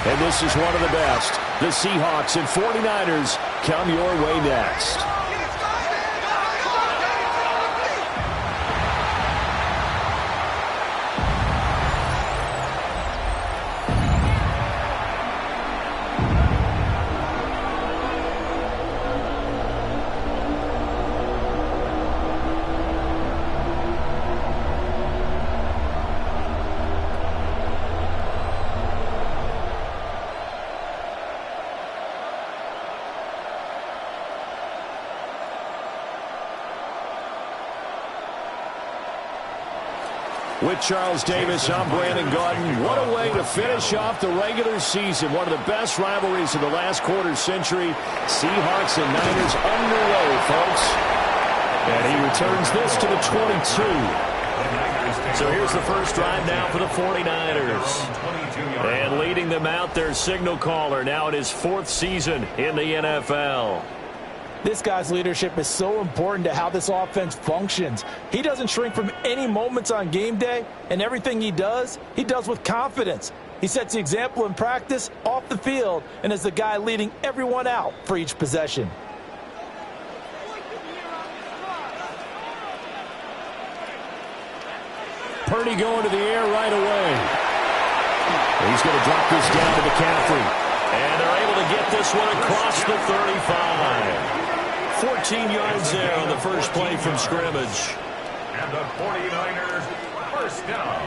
And this is one of the best. The Seahawks and 49ers come your way next. With Charles Davis, I'm Brandon Gaudin. What a way to finish off the regular season. One of the best rivalries of the last quarter century. Seahawks and Niners underway, folks. And he returns this to the 22. So here's the first drive now for the 49ers. And leading them out, their signal caller, now in his 4th season in the NFL. This guy's leadership is so important to how this offense functions. He doesn't shrink from any moments on game day, and everything he does with confidence. He sets the example in practice, off the field, and is the guy leading everyone out for each possession. Purdy going to the air right away. He's going to drop this down to McCaffrey. And they're able to get this one across the 35. 14 yards there on the first play from scrimmage. And the 49ers first down.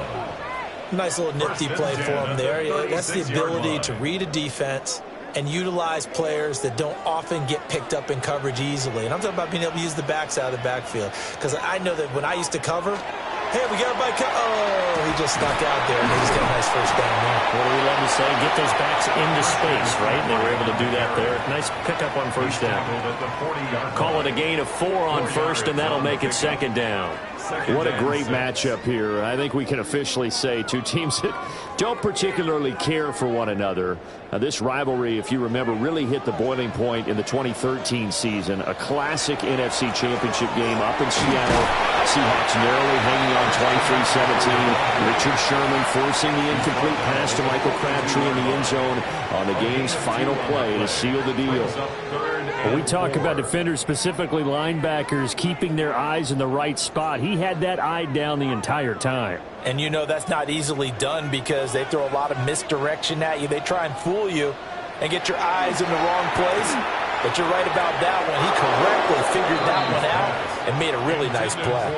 Nice little nifty play for him there. Yeah, that's the ability to read a defense and utilize players that don't often get picked up in coverage easily. And I'm talking about being able to use the backside of the backfield. Because I know that when I used to cover, hey, we got a bike. Oh, he just snuck out there, and he just got a nice first down there. What do we love to say? Get those backs into space, right? And they were able to do that there. Nice pickup on first down. Call it a gain of 4 on first, and that'll make it second down. What a great matchup here. I think we can officially say two teams that don't particularly care for one another. This rivalry, if you remember, really hit the boiling point in the 2013 season. A classic NFC Championship game up in Seattle. Seahawks narrowly hanging on 23-17. Richard Sherman forcing the incomplete pass to Michael Crabtree in the end zone on the game's final play to seal the deal. When we talk about defenders, specifically linebackers, keeping their eyes in the right spot, he had that eye down the entire time. And you know that's not easily done because they throw a lot of misdirection at you. They try and fool you and get your eyes in the wrong place. But you're right about that one. He correctly figured that one out and made a really nice play.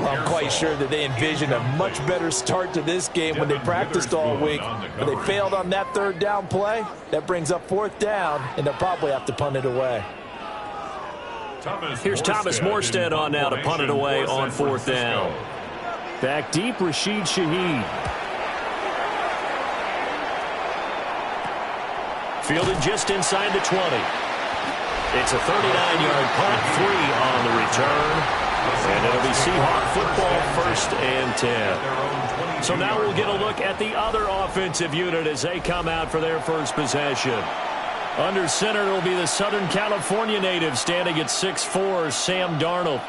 Well, I'm quite sure that they envisioned a much better start to this game when they practiced all week. But they failed on that third down play. That brings up 4th down, and they'll probably have to punt it away. Here's Thomas Morstead on now to punt it away on 4th down. Back deep, Rashid Shaheed. Fielded just inside the 20. It's a 39-yard punt, 3 on the return. And it'll be Seahawk football, 1st and 10. So now we'll get a look at the other offensive unit as they come out for their first possession. Under center, it'll be the Southern California native standing at 6'4", Sam Darnold.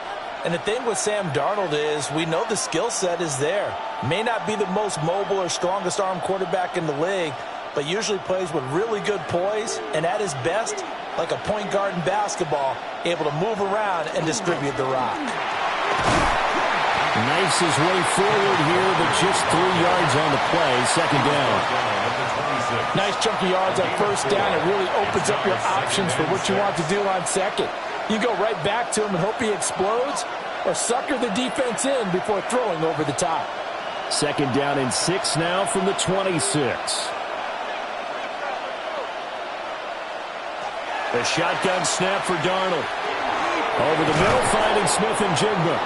And the thing with Sam Darnold is we know the skill set is there. May not be the most mobile or strongest arm quarterback in the league, but usually plays with really good poise, and at his best, like a point guard in basketball, able to move around and distribute the rock. Knifes his way forward here, but just 3 yards on the play, second down. Nice chunky yards on first down. It really opens up your options for what you want to do on second. You go right back to him and hope he explodes, or sucker the defense in before throwing over the top. Second down and 6 now from the 26. The shotgun snap for Darnold. Over the middle, finding Smith and Jigba.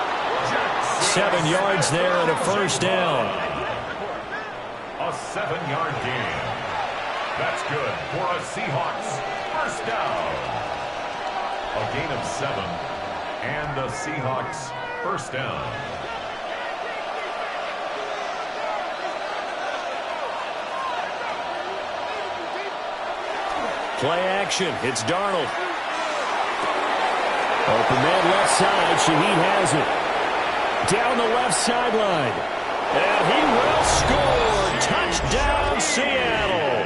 7 yards there and a first down. A 7-yard gain. That's good for a Seahawks first down. A gain of 7 and a Seahawks first down. Play action. It's Darnold. Open man left side. Shaheed has it. Down the left sideline. And he will score. Touchdown, Seattle.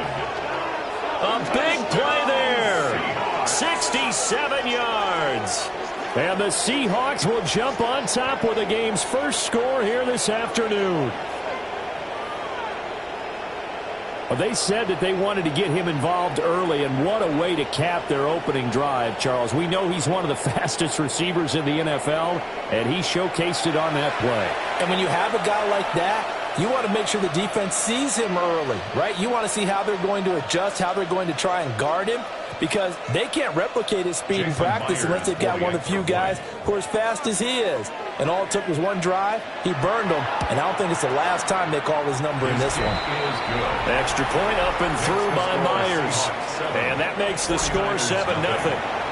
7 yards. And the Seahawks will jump on top with the game's first score here this afternoon. Well, they said that they wanted to get him involved early, and what a way to cap their opening drive, Charles. We know he's one of the fastest receivers in the NFL, and he showcased it on that play. And when you have a guy like that, you want to make sure the defense sees him early, right? You want to see how they're going to adjust, how they're going to try and guard him, because they can't replicate his speed in practice unless they've got one of the few guys who are as fast as he is. And all it took was one drive. He burned them, and I don't think it's the last time they call his number in this one. Extra point up and through by Myers. And that makes the score 7-0.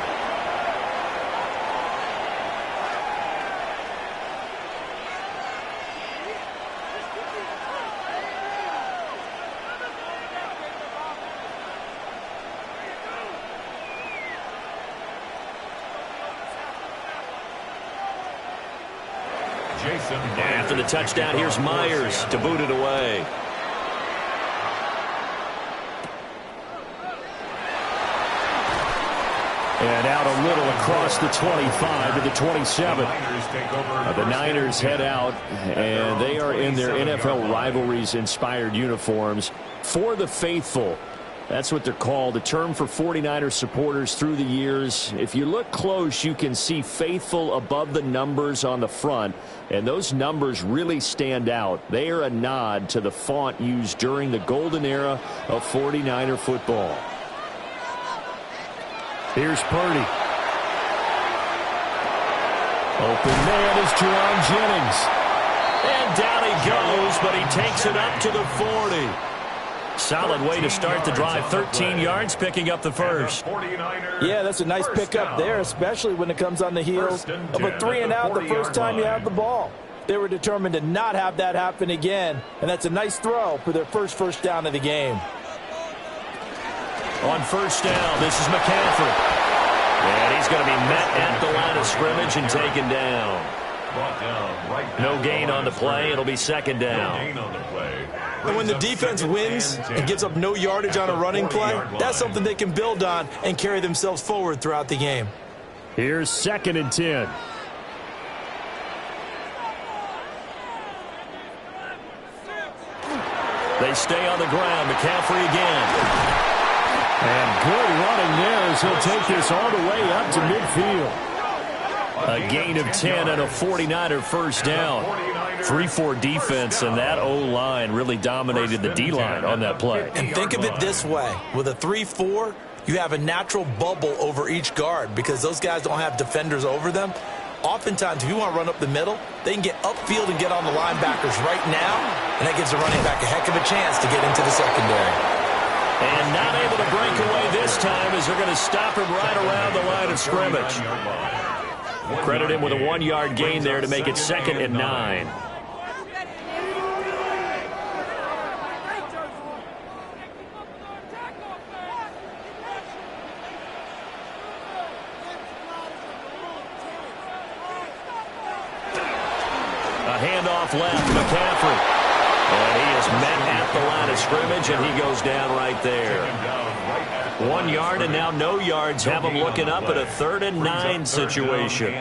After the touchdown, here's Myers to boot it away. And out a little across the 25 to the 27. The Niners head out, and they are in their NFL rivalries-inspired uniforms. For the faithful, that's what they're called, a term for 49ers supporters through the years. If you look close, you can see faithful above the numbers on the front, and those numbers really stand out. They are a nod to the font used during the golden era of 49er football. Here's Purdy. Open man is Jerron Jennings. And down he goes, but he takes it up to the 40. Solid way to start the drive. 13 yards, picking up the first. Yeah, that's a nice pickup there, especially when it comes on the heels of a 3-and-out the first time you have the ball. They were determined to not have that happen again, and that's a nice throw for their first down of the game. On first down, this is McCaffrey. And he's going to be met at the line of scrimmage and taken down. No gain on the play. It'll be second down. And when the defense wins and gives up no yardage on a running play, that's something they can build on and carry themselves forward throughout the game. Here's 2nd and 10. They stay on the ground. McCaffrey again. And good running there as he'll take this all the way up to midfield. A gain of 10 and a 49er first down. 3-4 defense, and that O-line really dominated the D-line on that play. And think of it this way. With a 3-4, you have a natural bubble over each guard because those guys don't have defenders over them. Oftentimes, if you want to run up the middle, they can get upfield and get on the linebackers right now, and that gives the running back a heck of a chance to get into the secondary. And not able to break away this time as they're going to stop him right around the line of scrimmage. Credit him with a 1-yard gain there to make it 2nd and 9. A handoff left, McCaffrey. And he is met at the line of scrimmage, and he goes down right there. 1 yard, and now no yards. Have him looking up at a 3rd and 9 situation.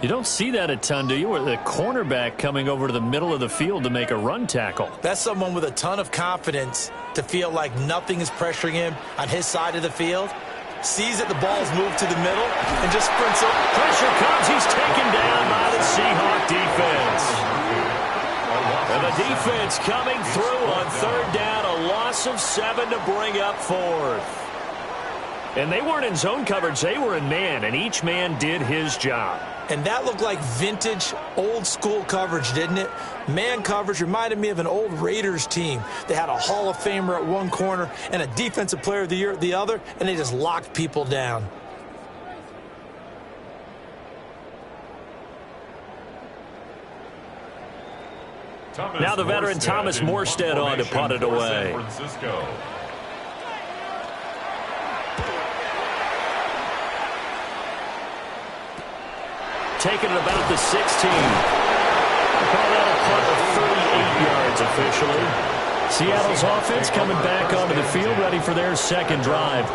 You don't see that a ton, do you? With the cornerback coming over to the middle of the field to make a run tackle. That's someone with a ton of confidence to feel like nothing is pressuring him on his side of the field. Sees that the ball's moved to the middle and just sprints up. Pressure comes. He's taken down by the Seahawks defense. And the defense coming through on 3rd down. A loss of 7 to bring up 4th. And they weren't in zone coverage. They were in man, and each man did his job. And that looked like vintage, old-school coverage, didn't it? Man coverage reminded me of an old Raiders team. They had a Hall of Famer at one corner and a Defensive Player of the Year at the other, and they just locked people down. Now the veteran Thomas Morstead on to punt it away. Taking it about the 16. Well, that'll punt of 38 yards officially. Seattle's offense coming back onto the field, ready for their second drive.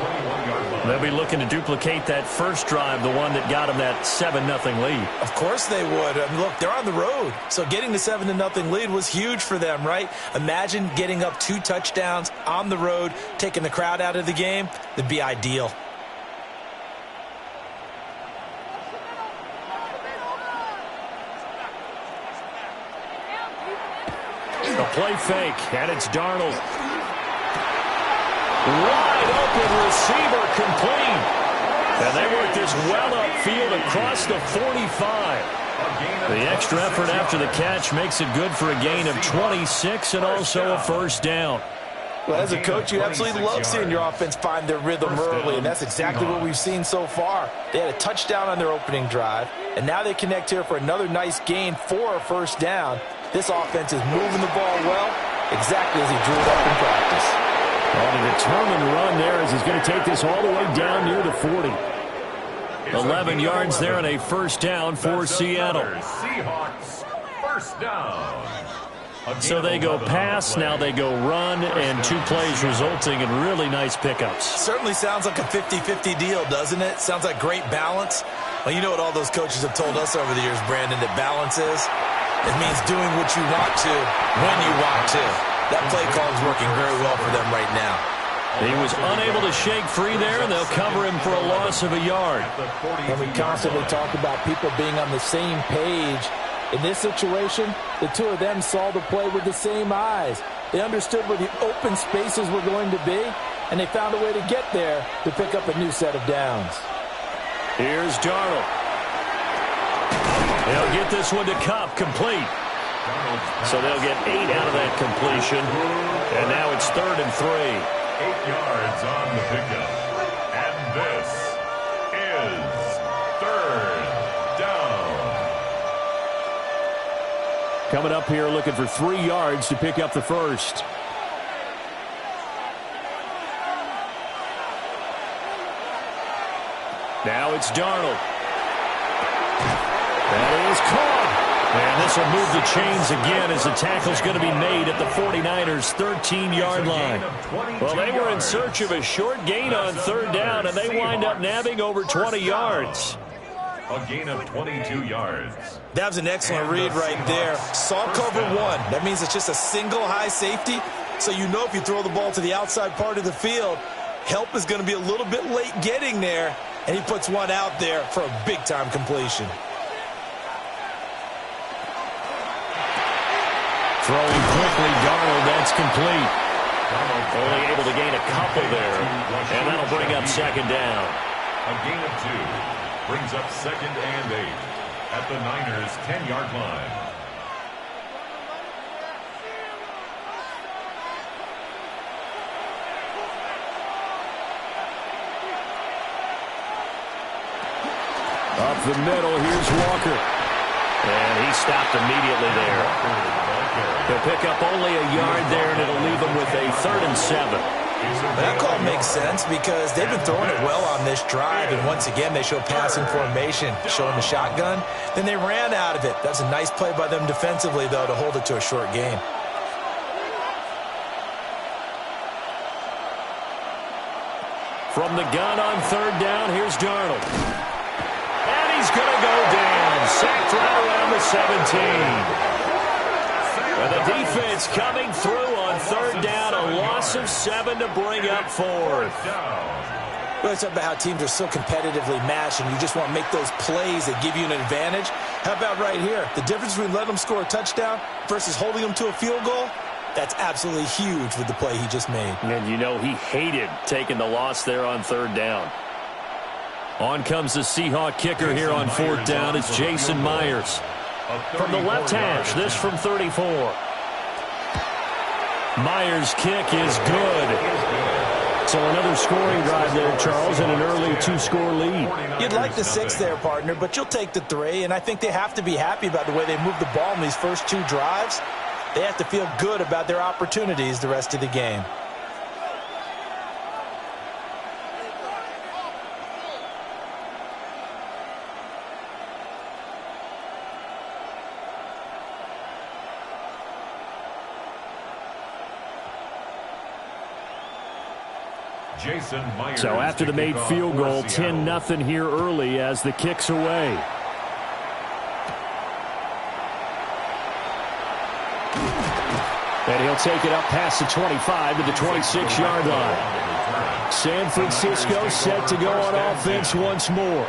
They'll be looking to duplicate that first drive, the one that got them that 7-0 lead. Of course they would. I mean, look, they're on the road. So getting the 7-0 lead was huge for them, right? Imagine getting up 2 touchdowns on the road, taking the crowd out of the game. That'd be ideal. A play fake, and it's Darnold. Wide open receiver complete. And they work this well upfield across the 45. The extra effort after the catch makes it good for a gain of 26 and also a first down. Well, as a coach, you absolutely love seeing your offense find their rhythm early, and that's exactly what we've seen so far. They had a touchdown on their opening drive, and now they connect here for another nice gain for a first down. This offense is moving the ball well, exactly as he drew it up in practice. On a determined run there as he's going to take this all the way down near the 40. 11 yards there and a first down for Seattle. Seahawks, first down. So they go pass, now they go run, and 2 plays resulting in really nice pickups. Certainly sounds like a 50-50 deal, doesn't it? Sounds like great balance. Well, you know what all those coaches have told us over the years, Brandon, that balance is? It means doing what you want to when you want to. That play call is working very well for them right now. He was unable to shake free there, and they'll cover him for a loss of a yard. And we constantly talk about people being on the same page. In this situation, the two of them saw the play with the same eyes. They understood where the open spaces were going to be, and they found a way to get there to pick up a new set of downs. Here's Darnold. They'll get this one to Kupp, complete. So they'll get 8 out of that completion. And now it's 3rd and 3. 8 yards on the pickup. And this is 3rd down. Coming up here looking for 3 yards to pick up the first. Now it's Darnold. That is caught. And this will move the chains again as the tackle's going to be made at the 49ers' 13-yard line. Well, they were in search of a short gain on 3rd down, and they wind up nabbing over 20 yards. A gain of 22 yards. That was an excellent read right there. Saw cover 1. That means it's just a single high safety. So you know if you throw the ball to the outside part of the field, help is going to be a little bit late getting there. And he puts one out there for a big-time completion. Throwing quickly, Darnold, that's complete. Only able to gain a couple there, and that'll bring up 2nd down. A gain of 2 brings up 2nd and 8 at the Niners' 10-yard line. Up the middle, here's Walker. And he stopped immediately there. He'll pick up only a yard there, and it'll leave him with a 3rd and 7. That call makes sense because they've been throwing it well on this drive, and once again they show passing formation, showing the shotgun. Then they ran out of it. That's a nice play by them defensively, though, to hold it to a short gain. From the gun on 3rd down, here's Darnold. And he's going to go down. Sacked right around the 17. And the defense coming through on 3rd down, a loss of 7 to bring up 4th. Well, it's about how teams are so competitively matched, and you just want to make those plays that give you an advantage. How about right here? The difference between letting them score a touchdown versus holding them to a field goal, that's absolutely huge with the play he just made. And you know he hated taking the loss there on 3rd down. On comes the Seahawk kicker here on 4th down. It's Jason Myers. From the left hash, this from 34. Myers' kick is good. So another scoring drive there, Charles, and an early 2-score lead. You'd like the 6 there, partner, but you'll take the 3, and I think they have to be happy about the way they moved the ball in these first 2 drives. They have to feel good about their opportunities the rest of the game. So after the made field goal, 10-0 here early as the kick's away. And he'll take it up past the 25 to the 26-yard line. San Francisco set to go on offense once more.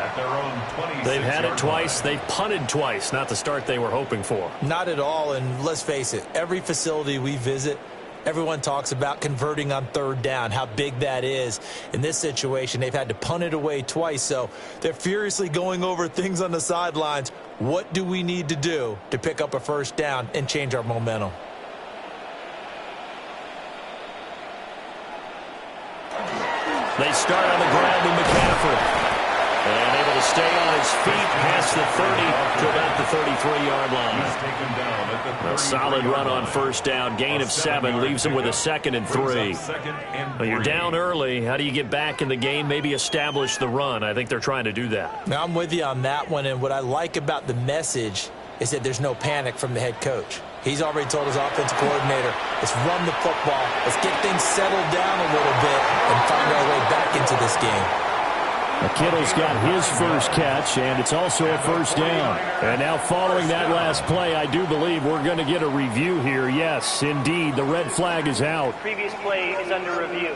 They've had it twice. They've punted twice. Not the start they were hoping for. Not at all, and let's face it, every facility we visit, everyone talks about converting on third down, how big that is. In this situation, they've had to punt it away twice, so they're furiously going over things on the sidelines. What do we need to do to pick up a first down and change our momentum? They start on the ground with McCaffrey. And able to stay on his feet past the 30 to about the 33-yard line. A solid run on first down. Gain of 7 leaves him with a 2nd and 3. Well, you're down early. How do you get back in the game? Maybe establish the run. I think they're trying to do that. Now, I'm with you on that one. And what I like about the message is that there's no panic from the head coach. He's already told his offensive coordinator, let's run the football. Let's get things settled down a little bit and find our way back into this game. Kittle's got his first catch, and it's also a first down. And now following that last play, I do believe we're going to get a review here. Yes, indeed, the red flag is out. Previous play is under review.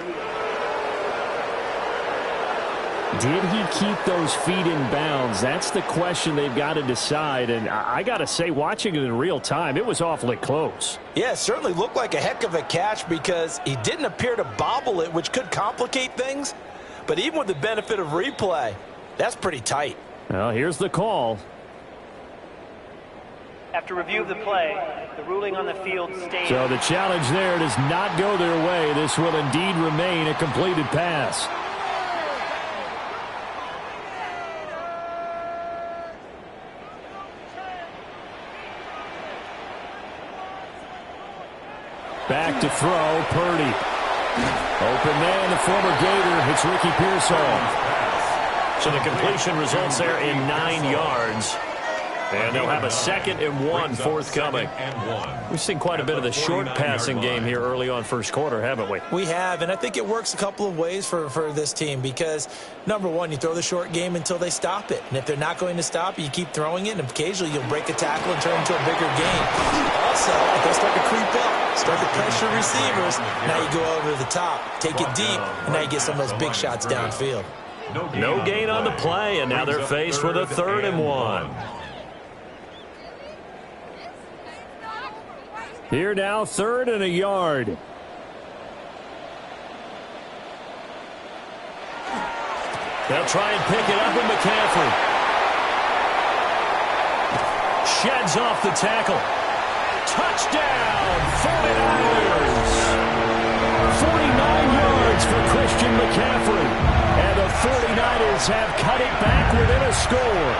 Did he keep those feet in bounds? That's the question they've got to decide. And I got to say, watching it in real time, it was awfully close. Yeah, it certainly looked like a heck of a catch because he didn't appear to bobble it, which could complicate things. But even with the benefit of replay, that's pretty tight. Well, here's the call. After review of the play, the ruling on the field stays. So the challenge there does not go their way. This will indeed remain a completed pass. Back to throw, Purdy. Open man, the former Gator. It's Ricky Pearsall. So the completion results there in 9 yards. And they'll have a 2nd and 1 forthcoming. We've seen quite a bit of the short passing game here early on first quarter, haven't we? We have, and I think it works a couple of ways for this team because, number one, you throw the short game until they stop it. And if they're not going to stop it, you keep throwing it, and occasionally you'll break a tackle and turn into a bigger game. Also, if they start to creep up, start to pressure receivers, now you go over the top, take it deep, and now you get some of those big shots downfield. No gain on the play, and now they're faced with a 3rd and 1. Here now, 3rd and a yard. They'll try and pick it up with McCaffrey. Sheds off the tackle. Touchdown, 49ers. 49 yards for Christian McCaffrey. And the 49ers have cut it back within a score.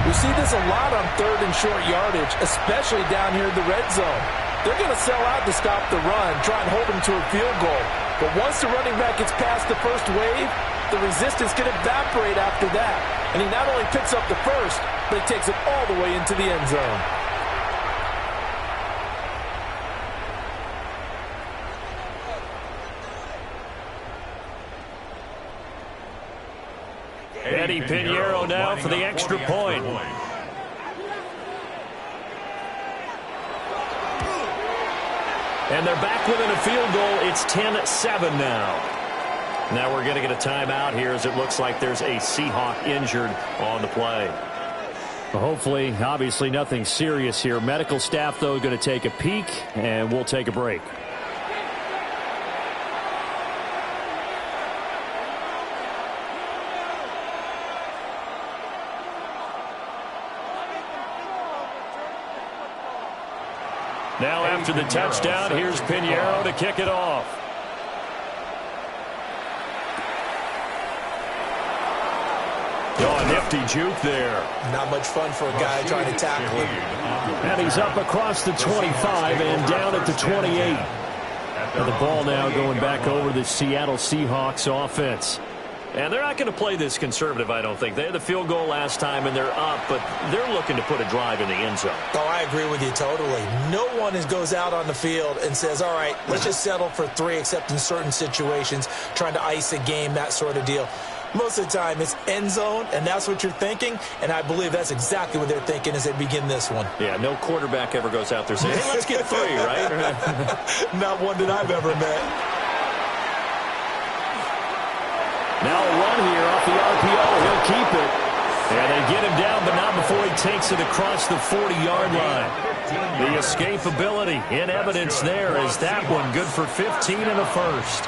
We see this a lot on 3rd and short yardage, especially down here in the red zone. They're going to sell out to stop the run, try and hold them to a field goal. But once the running back gets past the first wave, the resistance can evaporate after that. And he not only picks up the first, but he takes it all the way into the end zone. Eddie Pinheiro now for the extra point. And they're back within a field goal. It's 10-7 now. Now we're going to get a timeout here as it looks like there's a Seahawk injured on the play. Well, hopefully, obviously nothing serious here. Medical staff, though, going to take a peek, and we'll take a break. Now after the touchdown, here's Pinheiro to kick it off. Oh, a nifty juke there. Not much fun for a guy trying to tackle him. And he's up across the 25 and down at the 28. And the ball now going back over the Seattle Seahawks offense. And they're not going to play this conservative, I don't think. They had the field goal last time, and they're up, but they're looking to put a drive in the end zone. Oh, I agree with you totally. No one goes out on the field and says, all right, let's just settle for 3, except in certain situations, trying to ice a game, that sort of deal. Most of the time, it's end zone, and that's what you're thinking, and I believe that's exactly what they're thinking as they begin this one. Yeah, no quarterback ever goes out there saying, hey, let's get 3, right? Not one that I've ever met. Now a run here off the RPO. He'll keep it. And they get him down, but not before he takes it across the 40-yard line. The escapability in evidence there. Is that one good for 15 and a first?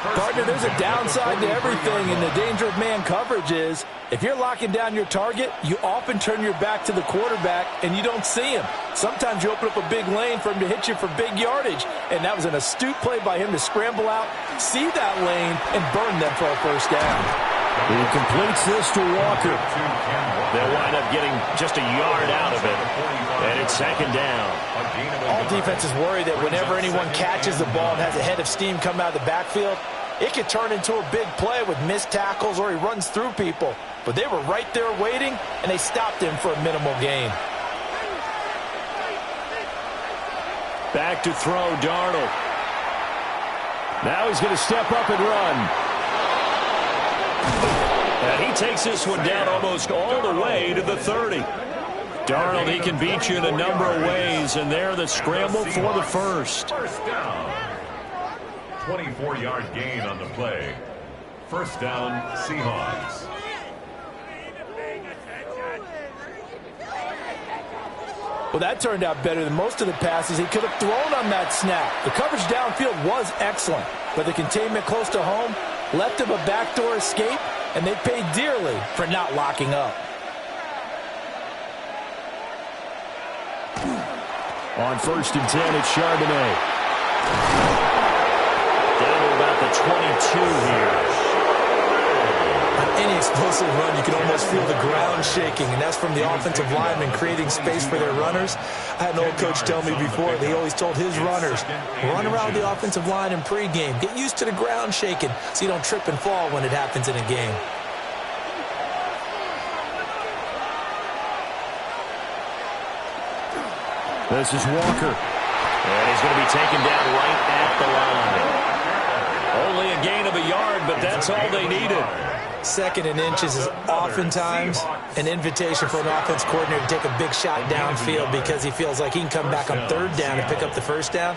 Partner, there's a downside to everything, and the danger of man coverage is if you're locking down your target, you often turn your back to the quarterback and you don't see him. Sometimes you open up a big lane for him to hit you for big yardage, and that was an astute play by him to scramble out, see that lane, and burn them for a first down. He completes this to Walker. They'll wind up getting just a yard out of it, and it's second down. All defenses worry that whenever anyone catches the ball and has a head of steam come out of the backfield, it could turn into a big play with missed tackles or he runs through people. But they were right there waiting, and they stopped him for a minimal gain. Back to throw, Darnold. Now he's going to step up and run. And he takes this one down almost all the way to the 30. Darnold, he can beat you in a number of ways, and there the scramble for the first. First down. 24-yard gain on the play. First down, Seahawks. Well, that turned out better than most of the passes he could have thrown on that snap. The coverage downfield was excellent, but the containment close to home left him a backdoor escape, and they paid dearly for not locking up. On 1st and 10, it's Charbonnet. Down to about the 22 here. On any explosive run, you can almost feel the ground shaking, and that's from the offensive linemen creating space for their runners. I had an old coach tell me before, he always told his runners, run around the offensive line in pregame. Get used to the ground shaking so you don't trip and fall when it happens in a game. This is Walker. And he's going to be taken down right at the line. Only a gain of a yard, but that's all they needed. 2nd and inches is oftentimes an invitation for an offense coordinator to take a big shot downfield because he feels like he can come back on 3rd down and pick up the first down.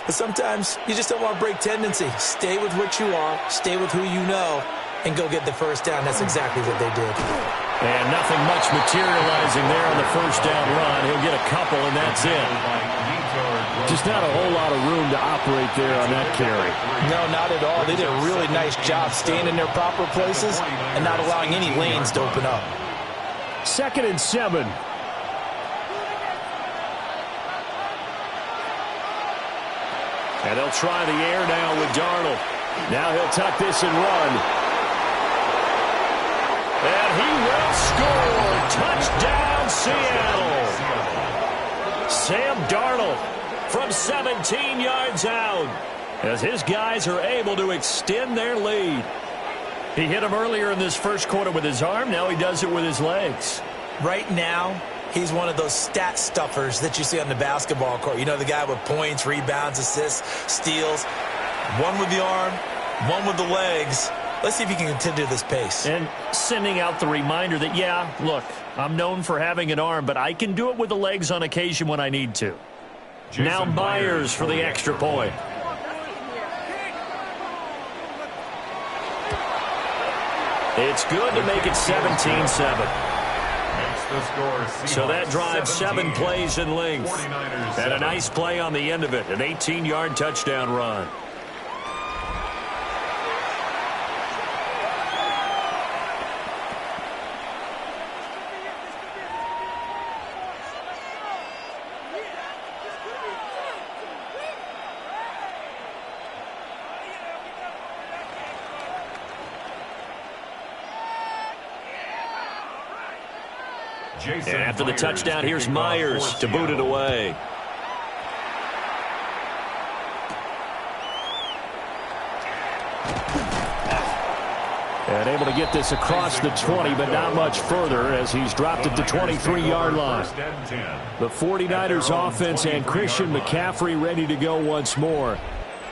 But sometimes you just don't want to break tendency. Stay with what you are, stay with who you know, and go get the first down. That's exactly what they did. And nothing much materializing there on the first down run. He'll get a couple, and that's it. Just not a whole lot of room to operate there on that carry. No, not at all. They did a really nice job staying in their proper places and not allowing any lanes to open up. 2nd and 7. And they'll try the air now with Darnold. Now he'll tuck this and run. And he will score. Touchdown, Seattle. Sam Darnold from 17 yards out as his guys are able to extend their lead. He hit him earlier in this first quarter with his arm. Now he does it with his legs. Right now, he's one of those stat stuffers that you see on the basketball court. You know, the guy with points, rebounds, assists, steals. One with the arm, one with the legs. Let's see if he can continue this pace. And sending out the reminder that, yeah, look, I'm known for having an arm, but I can do it with the legs on occasion when I need to. Now Myers for the extra point. It's good to make it 17-7. So that drives 7 plays in length. And a nice play on the end of it, an 18-yard touchdown run. And after the touchdown, here's Myers to boot it away. And able to get this across the 20, but not much further as he's dropped at the 23-yard line. The 49ers offense and Christian McCaffrey ready to go once more.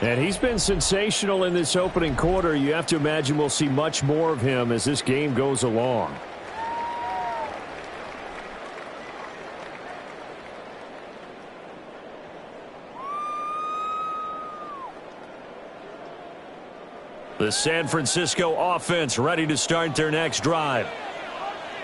And he's been sensational in this opening quarter. You have to imagine we'll see much more of him as this game goes along. The San Francisco offense ready to start their next drive.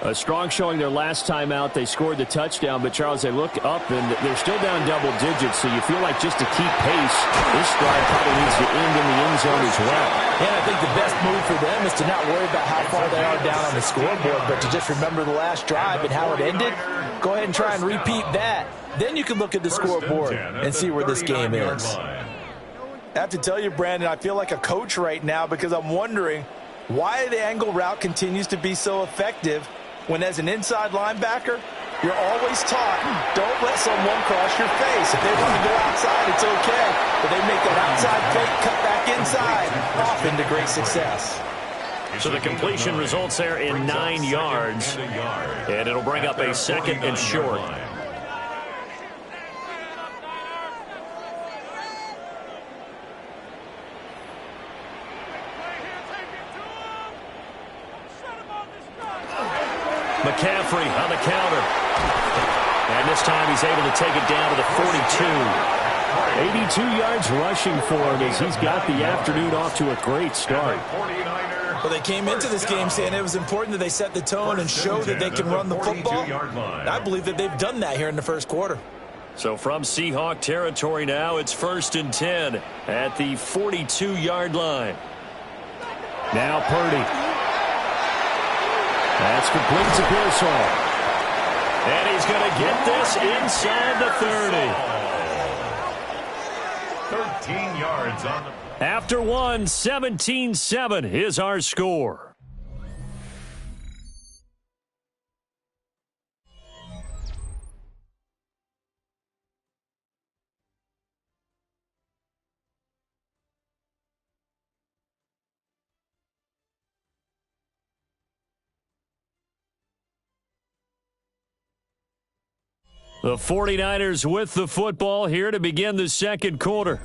A strong showing their last time out. They scored the touchdown, but, Charles, they look up, and they're still down double digits, so you feel like just to keep pace, this drive probably needs to end in the end zone as well. And I think the best move for them is to not worry about how far they are down on the scoreboard, but to just remember the last drive and how it ended. Go ahead and try and repeat that. Then you can look at the scoreboard and see where this game is. I have to tell you, Brandon, I feel like a coach right now because I'm wondering why the angle route continues to be so effective when, as an inside linebacker, you're always taught, don't let someone cross your face. If they want to go outside, it's okay. But they make that outside fake, cut back inside, off into great success. So the completion results there in 9 yards, and it'll bring up a second and short. McCaffrey on the counter. And this time he's able to take it down to the 42. 82 yards rushing for him as he's got the afternoon off to a great start. Well, they came into this game saying it was important that they set the tone and show that they can run the football. I believe that they've done that here in the first quarter. So from Seahawk territory now, it's 1st and 10 at the 42-yard line. Now Purdy. That's complete to Pearsall. And he's going to get this inside the 30. 13 yards on the... After one, 17-7 is our score. The 49ers with the football here to begin the second quarter,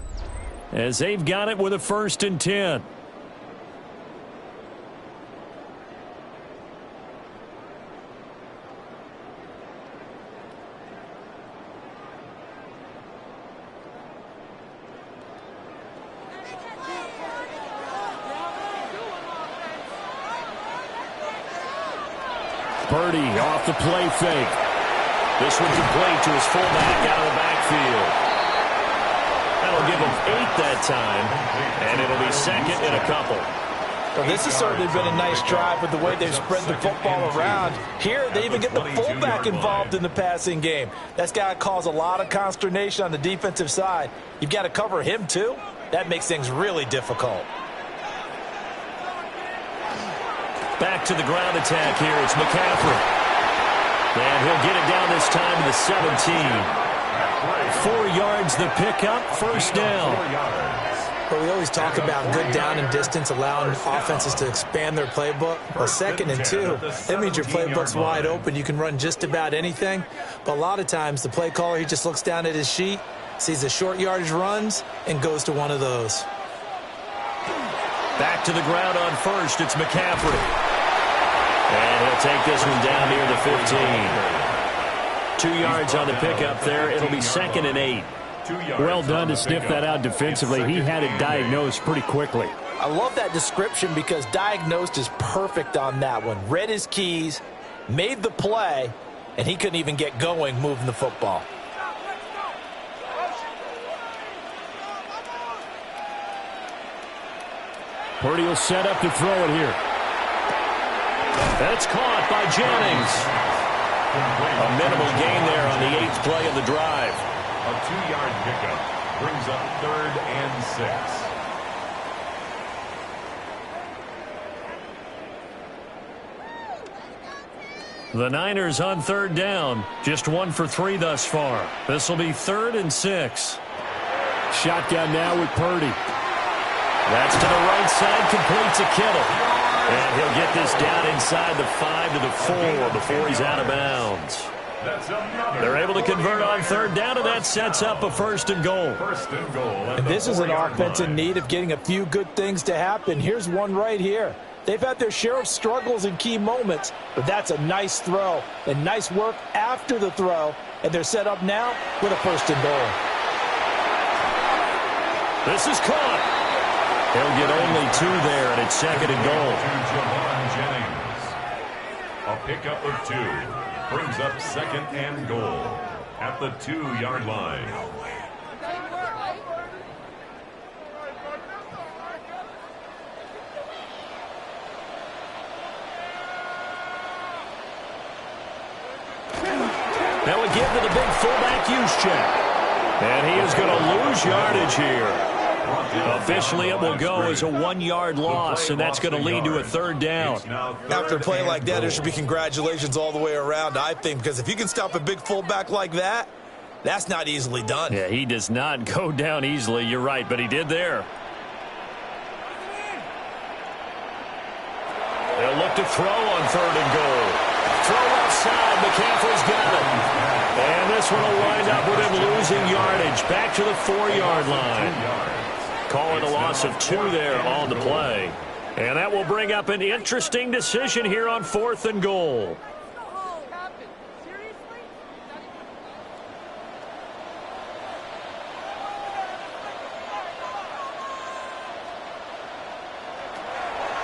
as they've got it with a 1st and 10. Purdy off the play fake. This one complete to his fullback out of the backfield. That'll give him 8 that time, and it'll be second and a couple. Well, this has certainly been a nice drive with the way they've spread the football around. Here, they even get the fullback involved in the passing game. That's got to cause a lot of consternation on the defensive side. You've got to cover him, too. That makes things really difficult. Back to the ground attack here. It's McCaffrey. And he'll get it down this time to the 17. 4 yards the pickup, 1st down. But we always talk about good down and distance, allowing offenses to expand their playbook. Well, 2nd and 2, that means your playbook's wide open. You can run just about anything. But a lot of times, the play caller, he just looks down at his sheet, sees the short yardage runs, and goes to one of those. Back to the ground on 1st, it's McCaffrey. And he'll take this one down near the 15. 2 yards on the pickup there. It'll be 2nd and 8. Well done to sniff that out defensively. He had it diagnosed pretty quickly. I love that description because diagnosed is perfect on that one. Read his keys, made the play, and he couldn't even get going moving the football. Purdy will set up to throw it here. That's caught by Jennings. A minimal gain there on the 8th play of the drive. A 2-yard pickup brings up 3rd and 6. The Niners on 3rd down. Just 1 for 3 thus far. This will be 3rd and 6. Shotgun now with Purdy. That's to the right side, complete to Kittle. And he'll get this down inside the 5 to the 4 before he's out of bounds. They're able to convert on third down, and that sets up a 1st and goal. And this is an offense in need of getting a few good things to happen. Here's one right here. They've had their share of struggles in key moments, but that's a nice throw and nice work after the throw. And they're set up now with a 1st and goal. This is caught. He'll get only 2 there, and it's 2nd and goal. A pickup of 2 brings up 2nd and goal at the 2-yard line. Now we give to the big fullback use check. And he is going to lose yardage here. Officially, it will go as a 1-yard loss, and that's going to lead to a 3rd down. After a play like that, there should be congratulations all the way around, I think, because if you can stop a big fullback like that, that's not easily done. Yeah, he does not go down easily. You're right, but he did there. They'll look to throw on 3rd and goal. Throw outside. McCaffrey's got it. And this one will wind up with him losing yardage. Back to the 4-yard line. Call it a loss of 2 there on the play. And that will bring up an interesting decision here on 4th and goal.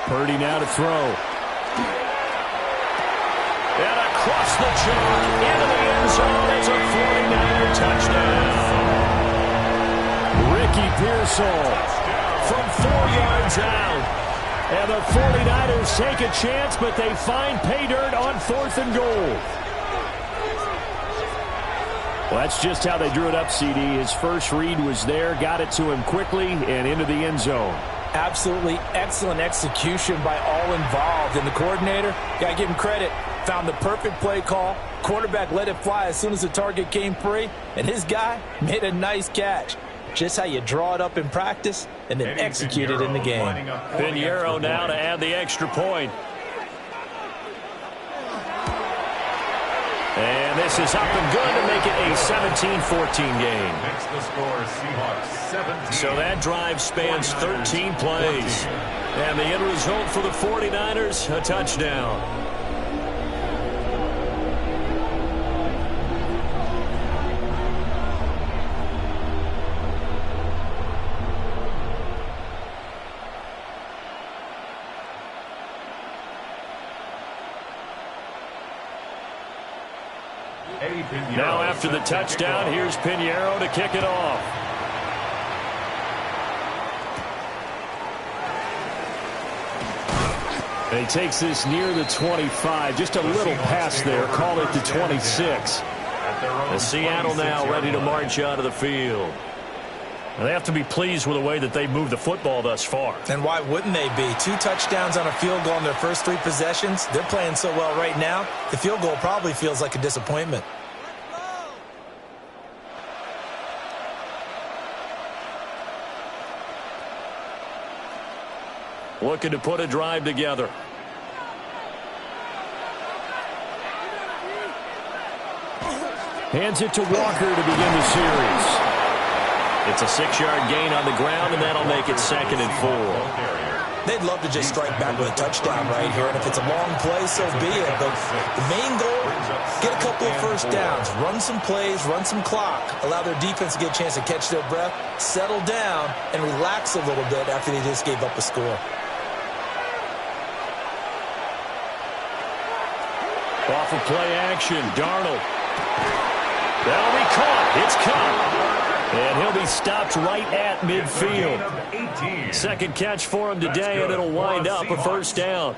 Purdy now to throw. And across the chalk into the end zone. It's a 49er touchdown. Ricky Pearsall From 4 yards out. and the 49ers take a chance, but they find pay dirt on 4th and goal. Well, that's just how they drew it up, CD. His first read was there, got it to him quickly, and into the end zone. Absolutely excellent execution by all involved. And the coordinator, got to give him credit, found the perfect play call. Quarterback let it fly as soon as the target came free, and his guy made a nice catch. Just how you draw it up in practice and then execute it in the game. Pinheiro now to add the extra point. And this is up and good to make it a 17-14 game. Next the score, Seahawks 17. So that drive spans 13 plays. And the end result for the 49ers, a touchdown. Now after the touchdown, here's Pinheiro to kick it off. And he takes this near the 25. Just a little pass there. Call it the 26. And Seattle now ready to march out of the field. And they have to be pleased with the way that they moved the football thus far. And why wouldn't they be? 2 touchdowns on a field goal in their first 3 possessions. They're playing so well right now, the field goal probably feels like a disappointment. Looking to put a drive together. Hands it to Walker to begin the series. It's a 6-yard gain on the ground, and that'll make it 2nd and 4. They'd love to just strike back with a touchdown right here, and if it's a long play, so be it. But the main goal, get a couple of first downs, run some plays, run some clock, allow their defense to get a chance to catch their breath, settle down, and relax a little bit after they just gave up a score. Off of play action, Darnold. That'll be caught. It's caught. And he'll be stopped right at midfield. 2nd catch for him today, and it'll wind up a first down.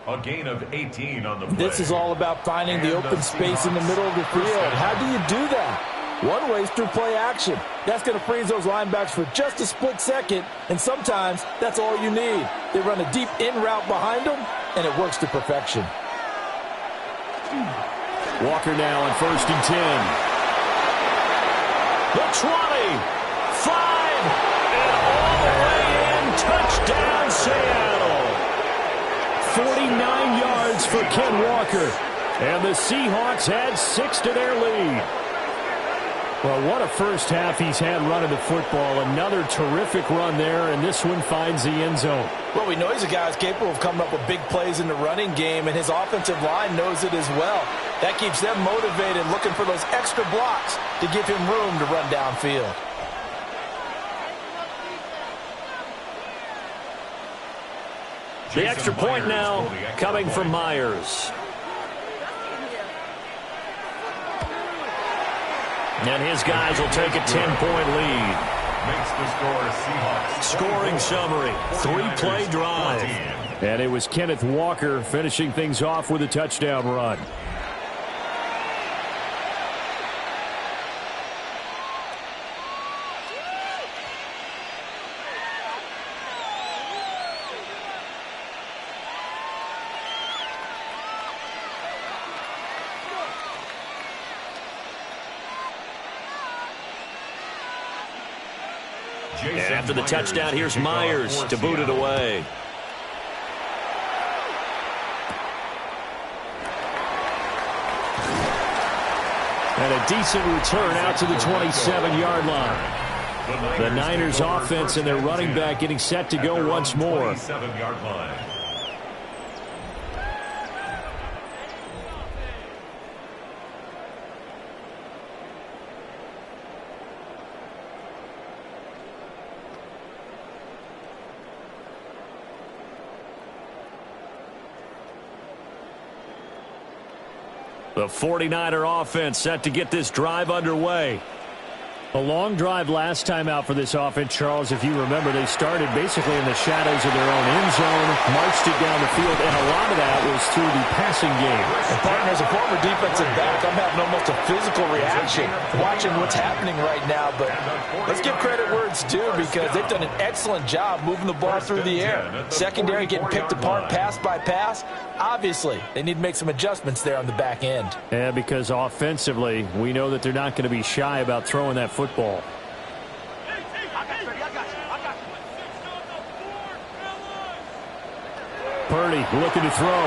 A gain of 18 on the play. This is all about finding the open space in the middle of the field. How do you do that? One way is through play action. That's going to freeze those linebackers for just a split second, and sometimes that's all you need. They run a deep in route behind them, and it works to perfection. Walker now on 1st and 10. The 20, 5, and for Ken Walker. And the Seahawks add 6 to their lead. Well, what a first half he's had running the football. Another terrific run there, and this one finds the end zone. Well, we know he's a guy who's capable of coming up with big plays in the running game, and his offensive line knows it as well. That keeps them motivated, looking for those extra blocks to give him room to run downfield. The extra point now coming from Myers. And his guys will take a 10-point lead. Makes the score Seahawks. Scoring summary, 3-play drive. And it was Kenneth Walker finishing things off with a touchdown run. And after the touchdown, here's Myers to boot it away. And a decent return out to the 27-yard line. The Niners offense and their running back getting set to go once more. 27-yard line. The 49er offense set to get this drive underway. A long drive last time out for this offense, Charles. If you remember, they started basically in the shadows of their own end zone, marched it down the field, and a lot of that was through the passing game. And partner, as a former defensive back, I'm having almost a physical reaction watching what's happening right now. But let's give credit where it's due, because they've done an excellent job moving the ball through the air. Secondary getting picked apart pass by pass. Obviously, they need to make some adjustments there on the back end. Yeah, because offensively, we know that they're not going to be shy about throwing that football. Purdy looking to throw.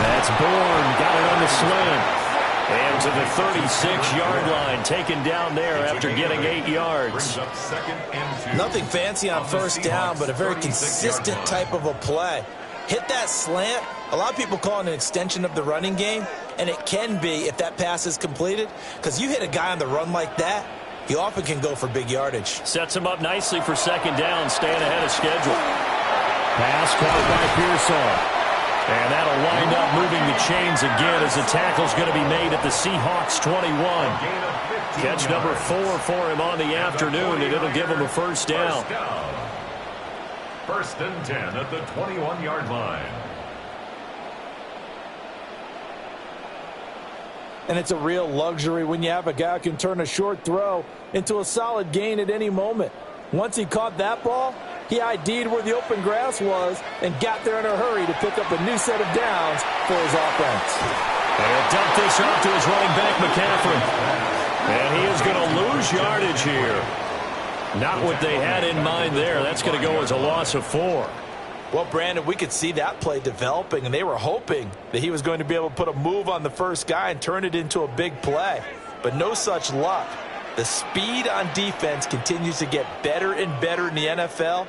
That's Bourne. Got it on the slant. And to the 36-yard line, taken down there after getting 8 yards. Nothing fancy on first down, but a very consistent type of a play. Hit that slant. A lot of people call it an extension of the running game, and it can be if that pass is completed, because you hit a guy on the run like that, he often can go for big yardage. Sets him up nicely for second down, staying ahead of schedule. Pass caught by Pearsall. And that'll wind up moving the chains again as the tackle's going to be made at the Seahawks 21. Catch number 4 for him on the afternoon, and it'll give him a first down. First and 10 at the 21-yard line. And it's a real luxury when you have a guy who can turn a short throw into a solid gain at any moment. Once he caught that ball, he ID'd where the open grass was and got there in a hurry to pick up a new set of downs for his offense. And he'll dump this off to his running back, McCaffrey. And he is going to lose yardage here. Not what they had in mind there. That's going to go as a loss of 4. Well, Brandon, we could see that play developing, and they were hoping that he was going to be able to put a move on the first guy and turn it into a big play. But no such luck. The speed on defense continues to get better and better in the NFL.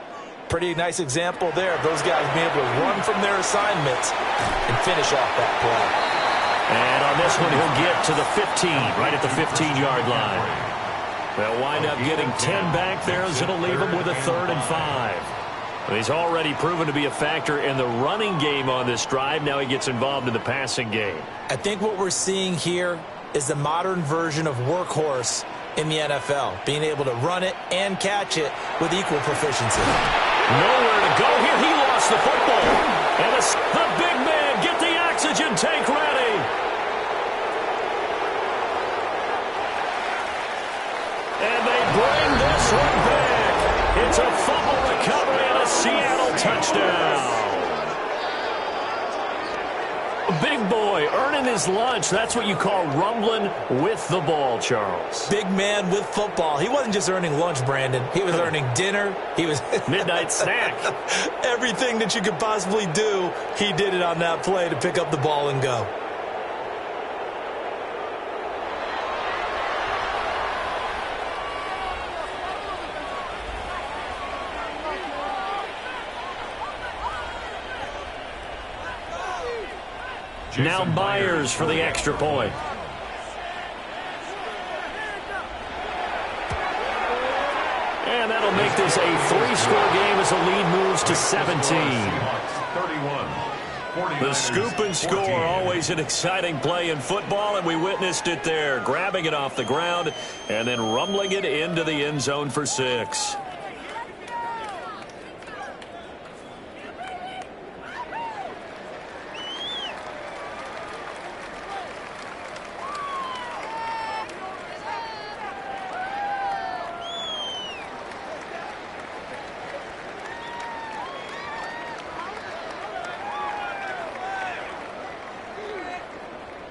Pretty nice example there of those guys being able to run from their assignments and finish off that play. And on this one, he'll get to the 15, right at the 15-yard line. They'll wind up getting 10 back there, as it'll leave him with a 3rd and 5. He's already proven to be a factor in the running game on this drive. Now he gets involved in the passing game. I think what we're seeing here is the modern version of workhorse in the NFL, being able to run it and catch it with equal proficiency. Nowhere to go here. He lost the football. And the big man, get the oxygen tank ready. And they bring this one back. It's a fumble recovery and a Seattle touchdown. Big boy earning his lunch. That's what you call rumbling with the ball, Charles. Big man with football. He wasn't just earning lunch, Brandon. He was earning dinner. He was midnight snack. Everything that you could possibly do, he did it on that play to pick up the ball and go. Now Myers for the extra point. And that'll make this a 3-score game as the lead moves to 17. The scoop and score, always an exciting play in football, and we witnessed it there, grabbing it off the ground and then rumbling it into the end zone for 6.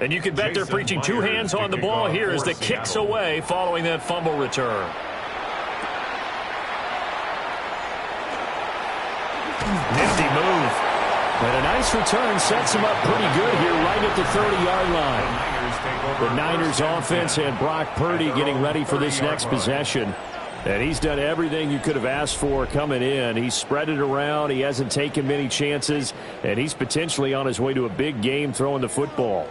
And you can bet they're preaching 2 hands on the ball here as the kick's away following that fumble return. Nifty move. And a nice return sets him up pretty good here right at the 30-yard line. The Niners offense and Brock Purdy getting ready for this next possession. And he's done everything you could have asked for coming in. He's spread it around. He hasn't taken many chances. And he's potentially on his way to a big game throwing the football.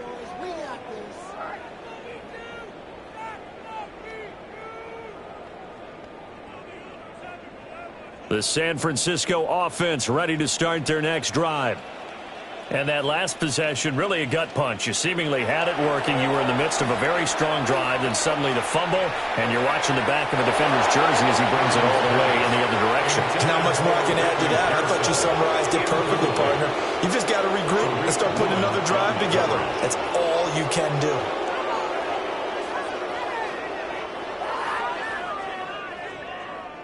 The San Francisco offense ready to start their next drive. And that last possession, really a gut punch. You seemingly had it working. You were in the midst of a very strong drive, then suddenly the fumble, and you're watching the back of a defender's jersey as he brings it all the way in the other direction. There's not much more I can add to that. I thought you summarized it perfectly, partner. You just got to regroup and start putting another drive together. That's all you can do.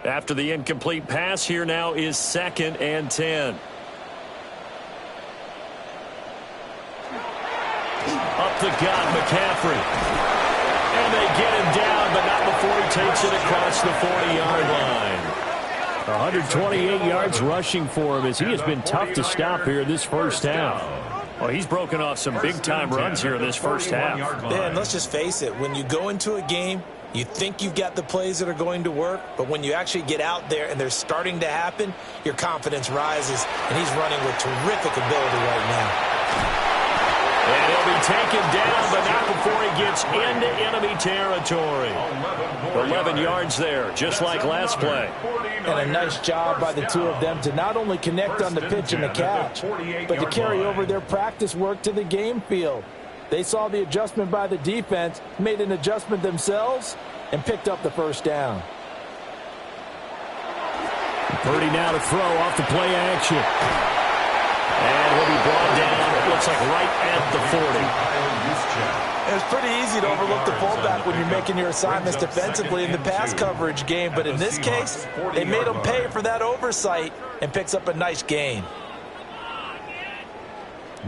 After the incomplete pass, here now is 2nd and 10. Up the gut, McCaffrey. And they get him down, but not before he takes it across the 40-yard line. 128 yards rushing for him as he has been tough to stop here this first half. Well, he's broken off some big-time runs here in this first half. Yeah, and let's just face it. When you go into a game, you think you've got the plays that are going to work, but when you actually get out there and they're starting to happen, your confidence rises, and he's running with terrific ability right now. And he'll be taken down, but not before he gets into enemy territory. 11 yards there, just like last play. And a nice job by the two of them to not only connect on the pitch and the catch, but to carry over their practice work to the game field. They saw the adjustment by the defense, made an adjustment themselves, and picked up the first down. Purdy now to throw off the play action. And he'll be brought down, it looks like right at the 40. It's pretty easy to overlook the fullback when you're making your assignments defensively in the pass coverage game, but in this case, they made him pay for that oversight and picks up a nice gain.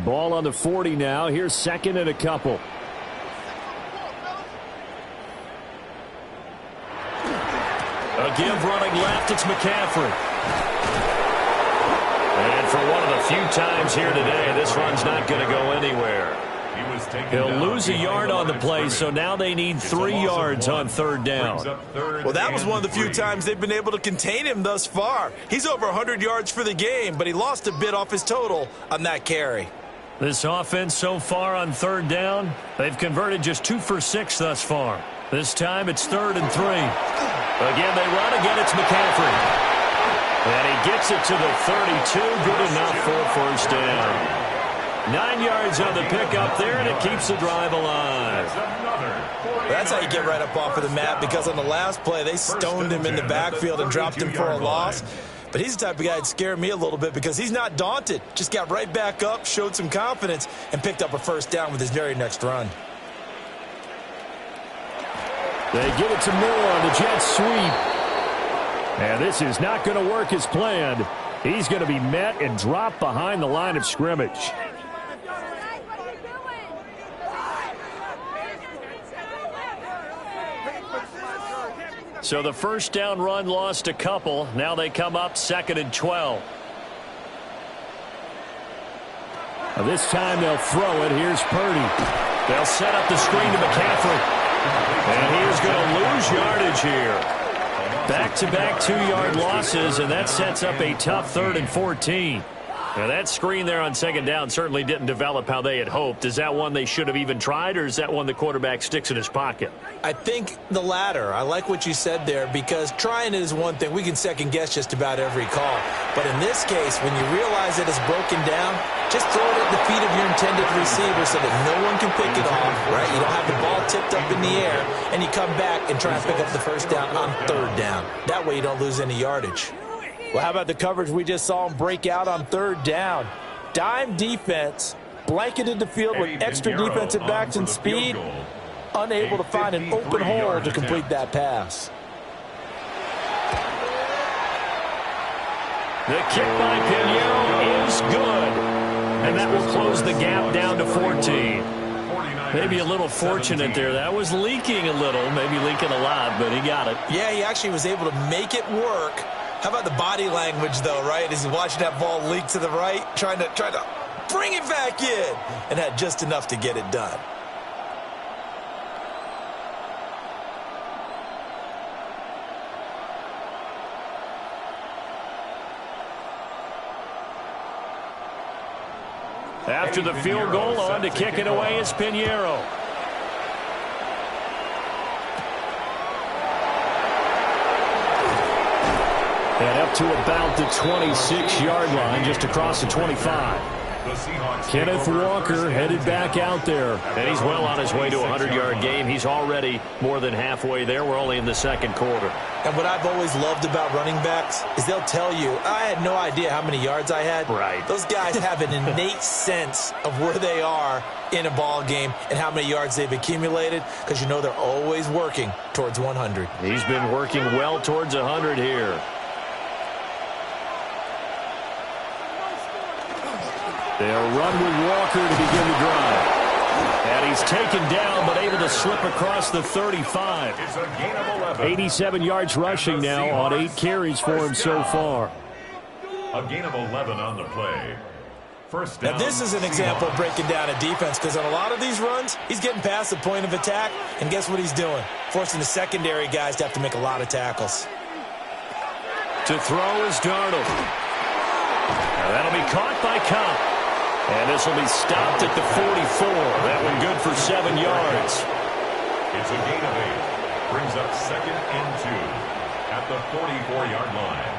Ball on the 40 now. Here's 2nd and a couple. A give running left, it's McCaffrey. And for one of the few times here today, this run's not going to go anywhere. He'll lose a yard on the play, so now they need 3 yards on 3rd down. Well, that was one of the few times they've been able to contain him thus far. He's over 100 yards for the game, but he lost a bit off his total on that carry. This offense so far on 3rd down, they've converted just 2 for 6 thus far. This time it's 3rd and 3. Again, they run. Again, it's McCaffrey. And he gets it to the 32. Good enough for 1st down. 9 yards on the pickup there, and it keeps the drive alive. That's how you get right up off of the mat, because on the last play, they stoned him in the backfield and dropped him for a loss. But he's the type of guy that scared me a little bit because he's not daunted. Just got right back up, showed some confidence, and picked up a 1st down with his very next run. They give it to Moore on the jet sweep. And this is not going to work as planned. He's going to be met and dropped behind the line of scrimmage. So the first down run lost a couple. Now they come up 2nd and 12. This time they'll throw it. Here's Purdy. They'll set up the screen to McCaffrey. And he is going to lose yardage here. Back-to-back 2-yard losses, and that sets up a tough 3rd and 14. Now that screen there on 2nd down certainly didn't develop how they had hoped. Is that one they should have even tried, or is that one the quarterback sticks in his pocket? I think the latter. I like what you said there, because trying it is one thing. We can second-guess just about every call. But in this case, when you realize that it's broken down, just throw it at the feet of your intended receiver so that no one can pick it off, right? You don't have the ball tipped up in the air, and you come back and try and pick up the first down on 3rd down. That way you don't lose any yardage. Well, how about the coverage we just saw him break out on 3rd down? Dime defense, blanketed the field with extra defensive backs and speed, unable to find an open hole to complete that pass. The kick by Pinheiro is good. And that will close the gap down to 14. Maybe a little fortunate there. That was leaking a little, maybe leaking a lot, but he got it. Yeah, he actually was able to make it work. How about the body language, though, right? As he's watching that ball leak to the right, trying to bring it back in, and had just enough to get it done. After the field goal, on to kick it away is Pinheiro. And up to about the 26-yard line, just across the 25. Kenneth Walker headed back out there. And he's well on his way to a 100-yard game. He's already more than halfway there. We're only in the 2nd quarter. And what I've always loved about running backs is they'll tell you, I had no idea how many yards I had. Right. Those guys have an innate sense of where they are in a ball game and how many yards they've accumulated, because you know they're always working towards 100. He's been working well towards 100 here. They'll run with Walker to begin the drive. And he's taken down, but able to slip across the 35. 87 yards rushing now on 8 carries for him so far. A gain of 11 on the play. First down. Now, this is an example of breaking down a defense, because on a lot of these runs, he's getting past the point of attack, and guess what he's doing? Forcing the secondary guys to have to make a lot of tackles. To throw is Darnold. Now that'll be caught by Cup. And this will be stopped at the 44. That one good for 7 yards. It's a gain of 8. Brings up 2nd and 2 at the 44-yard line.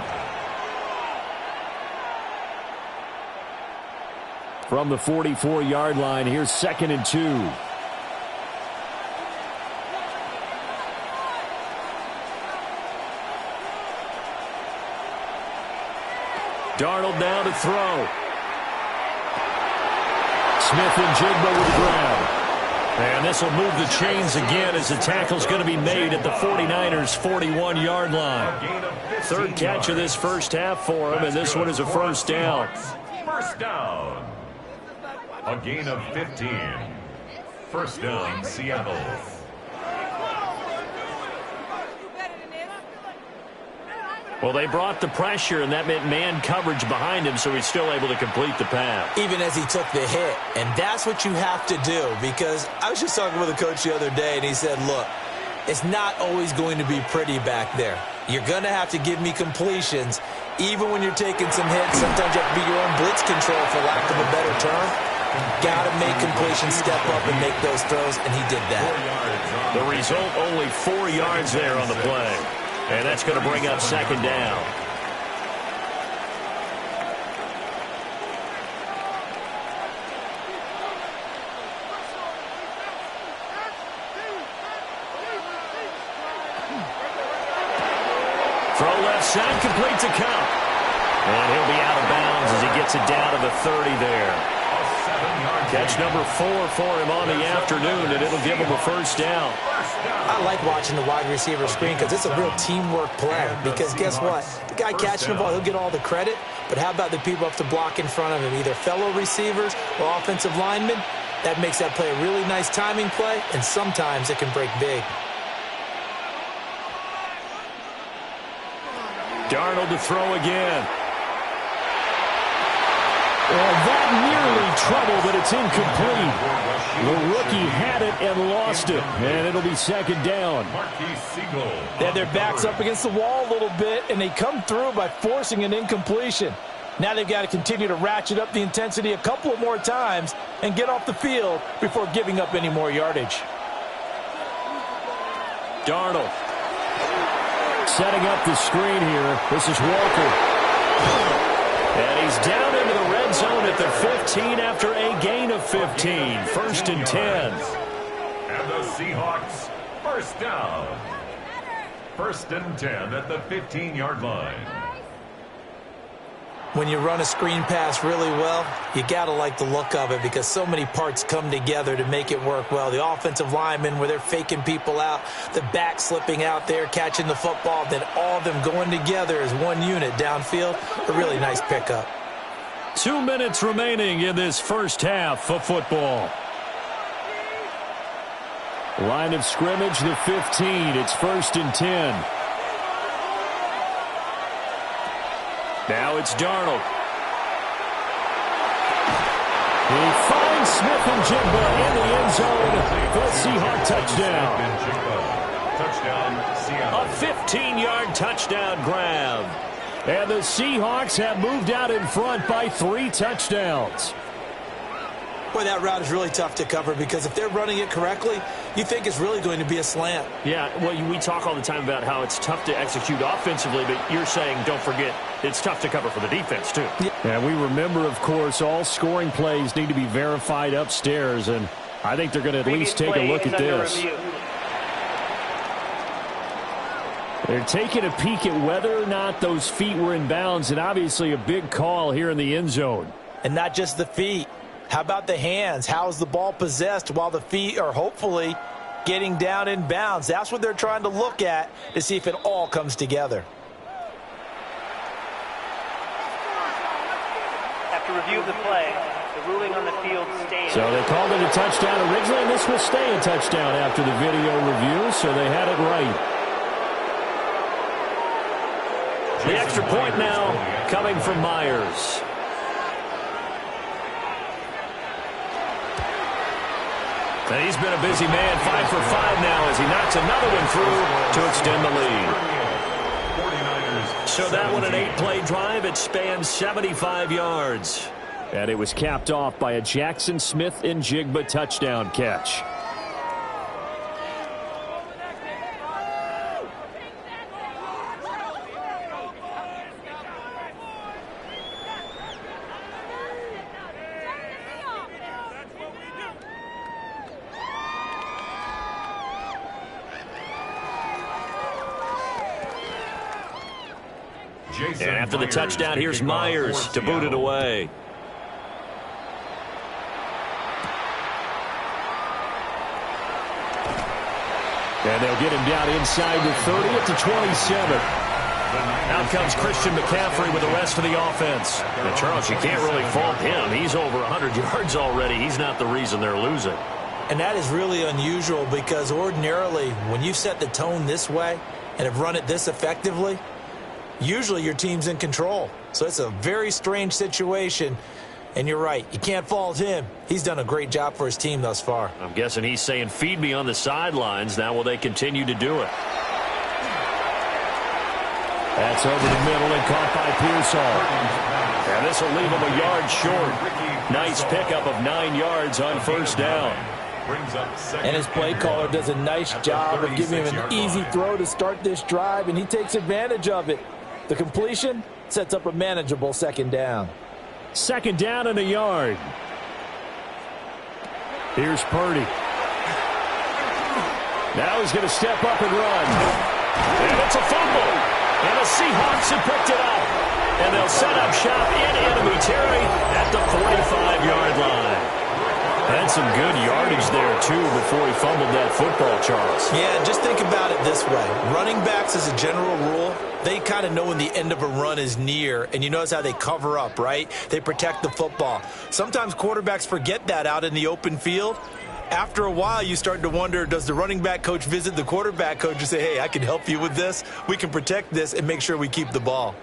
From the 44-yard line, here's 2nd and 2. Darnold now to throw. Smith and Jigba with the ground. And this will move the chains again as the tackle's going to be made at the 49ers' 41-yard line. 3rd catch of this first half for him, and this one is a first down. First down. A gain of 15. First down, Seattle. Well, they brought the pressure, and that meant man coverage behind him, so he's still able to complete the pass. Even as he took the hit. And that's what you have to do, because I was just talking with a coach the other day, and he said, look, it's not always going to be pretty back there. You're going to have to give me completions. Even when you're taking some hits, sometimes you have to be your own blitz control, for lack of a better term. Got to make completions, step up and make those throws, and he did that. The result, only 4 yards there on the play. And that's going to bring up 2nd down. Throw left side, complete to Cup. And he'll be out of bounds as he gets it down to the 30 there. Catch number 4 for him on the afternoon, and it'll give him a first down. I like watching the wide receiver screen, because it's a real teamwork play. Because guess what? The guy catching the ball, he'll get all the credit. But how about the people up to block in front of him, either fellow receivers or offensive linemen? That makes that play a really nice timing play, and sometimes it can break big. Darnold to throw again. Well, that nearly trouble, but it's incomplete. The rookie had it and lost it, and it'll be second down. They had their backs up against the wall a little bit, and they come through by forcing an incompletion. Now they've got to continue to ratchet up the intensity a couple of more times and get off the field before giving up any more yardage. Darnold setting up the screen here. This is Walker. And he's down into the red zone at the 15 after a gain of 15. First and 10. And the Seahawks, first down. First and 10 at the 15-yard line. When you run a screen pass really well, you got to like the look of it because so many parts come together to make it work well. The offensive linemen, where they're faking people out, the back slipping out there, catching the football, then all of them going together as one unit downfield. A really nice pickup. 2 minutes remaining in this first half of football. Line of scrimmage, the 15. It's first and 10. Now it's Darnold. He finds Smith-Njigba in the end zone for a Seahawks touchdown. A 15-yard touchdown grab. And the Seahawks have moved out in front by 3 touchdowns. Boy, that route is really tough to cover because if they're running it correctly, you think it's really going to be a slant. Yeah, well, we talk all the time about how it's tough to execute offensively, but you're saying, don't forget, it's tough to cover for the defense, too. And we remember, of course, all scoring plays need to be verified upstairs, and I think they're going to at least take a look at this. They're taking a peek at whether or not those feet were in bounds, and obviously a big call here in the end zone. And not just the feet. How about the hands? How is the ball possessed while the feet are hopefully getting down in bounds? That's what they're trying to look at to see if it all comes together. After review of the play, the ruling on the field stands. So they called it a touchdown originally, and this will stay a touchdown after the video review, so they had it right. The extra point now coming from Myers. And he's been a busy man, 5 for 5 now as he knocks another one through to extend the lead. So that one an 8-play drive. It spans 75 yards. And it was capped off by a Jackson Smith-Njigba touchdown catch. And after the touchdown, here's Myers to boot it away. And they'll get him down inside the 30 at the 27. Out comes Christian McCaffrey with the rest of the offense. And Charles, you can't really fault him. He's over 100 yards already. He's not the reason they're losing. And that is really unusual because ordinarily when you set the tone this way and have run it this effectively, usually your team's in control. So it's a very strange situation. And you're right, you can't fault him. He's done a great job for his team thus far. I'm guessing he's saying, feed me on the sidelines. Now will they continue to do it? That's over the middle and caught by Pearsall. And this will leave him a yard short. Nice pickup of 9 yards on first down. And his play caller does a nice job of giving him an easy throw to start this drive, and he takes advantage of it. The completion sets up a manageable second down. Second down and a yard. Here's Purdy. Now he's going to step up and run. And it's a fumble. And the Seahawks have picked it up. And they'll set up shop in enemy territory at the 45-yard line. Had some good yardage there, too, before he fumbled that football, Charles. Yeah, just think about it this way. Running backs, as a general rule, they kind of know when the end of a run is near, and you notice how they cover up, right? They protect the football. Sometimes quarterbacks forget that out in the open field, After a while, you start to wonder, does the running back coach visit the quarterback coach and say, hey, I can help you with this. We can protect this and make sure we keep the ball.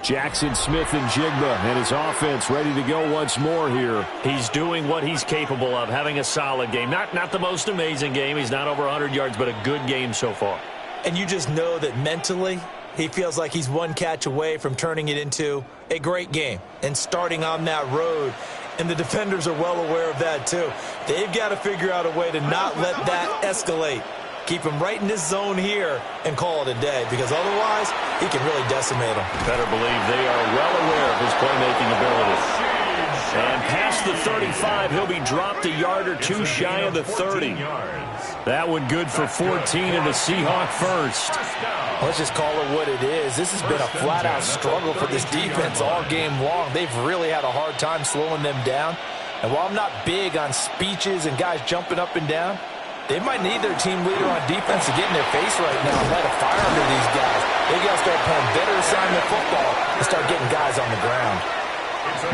Jackson Smith and Jigba and his offense ready to go once more here. He's doing what he's capable of, having a solid game. Not the most amazing game. He's not over 100 yards, but a good game so far. And you just know that mentally he feels like he's one catch away from turning it into a great game and starting on that road. And the defenders are well aware of that, too. They've got to figure out a way to not let that escalate. Keep him right in this zone here and call it a day, because otherwise he can really decimate them. Better believe they are well aware of his playmaking ability. And past the 35, he'll be dropped a yard or two shy of the 30. That one good for 14 and a Seahawk first. Let's just call it what it is. This has been a flat-out struggle for this defense all game long. They've really had a hard time slowing them down. And while I'm not big on speeches and guys jumping up and down, they might need their team leader on defense to get in their face right now and light a fire under these guys. They got to start playing better assignment football and start getting guys on the ground.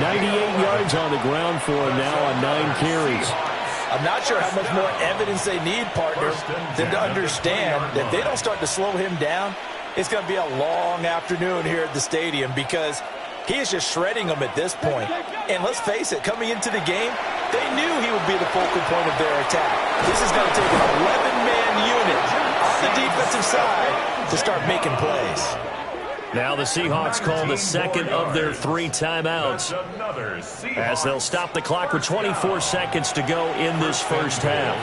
98 yards on the ground for him now on 9 carries. I'm not sure how much more evidence they need, partner, than to understand that they don't start to slow him down. It's going to be a long afternoon here at the stadium because he is just shredding them at this point. And let's face it, coming into the game, they knew he would be the focal point of their attack. This is going to take an 11-man unit on the defensive side to start making plays. Now the Seahawks call the second of their 3 timeouts as they'll stop the clock with 24 seconds to go in this first half.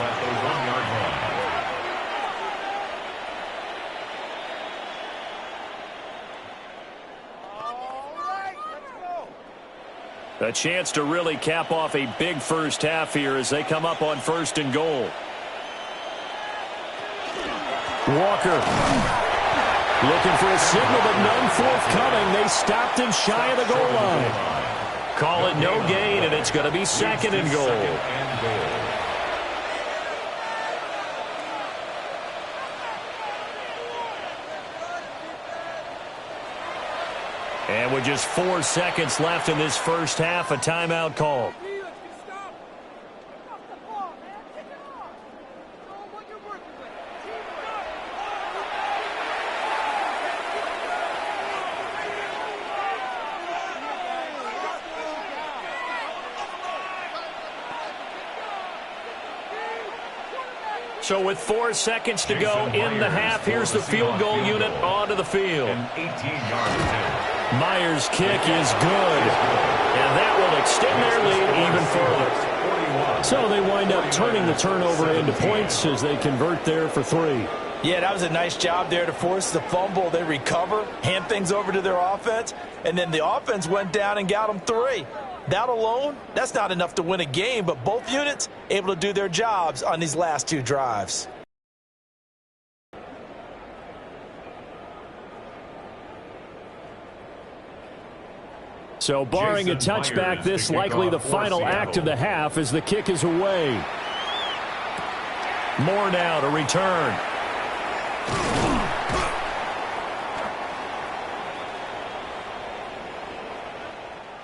A chance to really cap off a big first half here as they come up on 1st and goal. Walker looking for a signal, but none forthcoming. They stopped him shy of the goal line. Call it no gain, and it's going to be 2nd and goal. And with just 4 seconds left in this first half, a timeout call. So with 4 seconds to go in the half, here's the field goal unit onto the field. Myers' kick is good, and that will extend their lead even further. So they wind up turning the turnover into points as they convert there for 3. Yeah, that was a nice job there to force the fumble. They recover, hand things over to their offense, and then the offense went down and got them 3. That alone, that's not enough to win a game, but both units able to do their jobs on these last 2 drives. So barring a touchback, this likely the final act of the half as the kick is away. More now to return.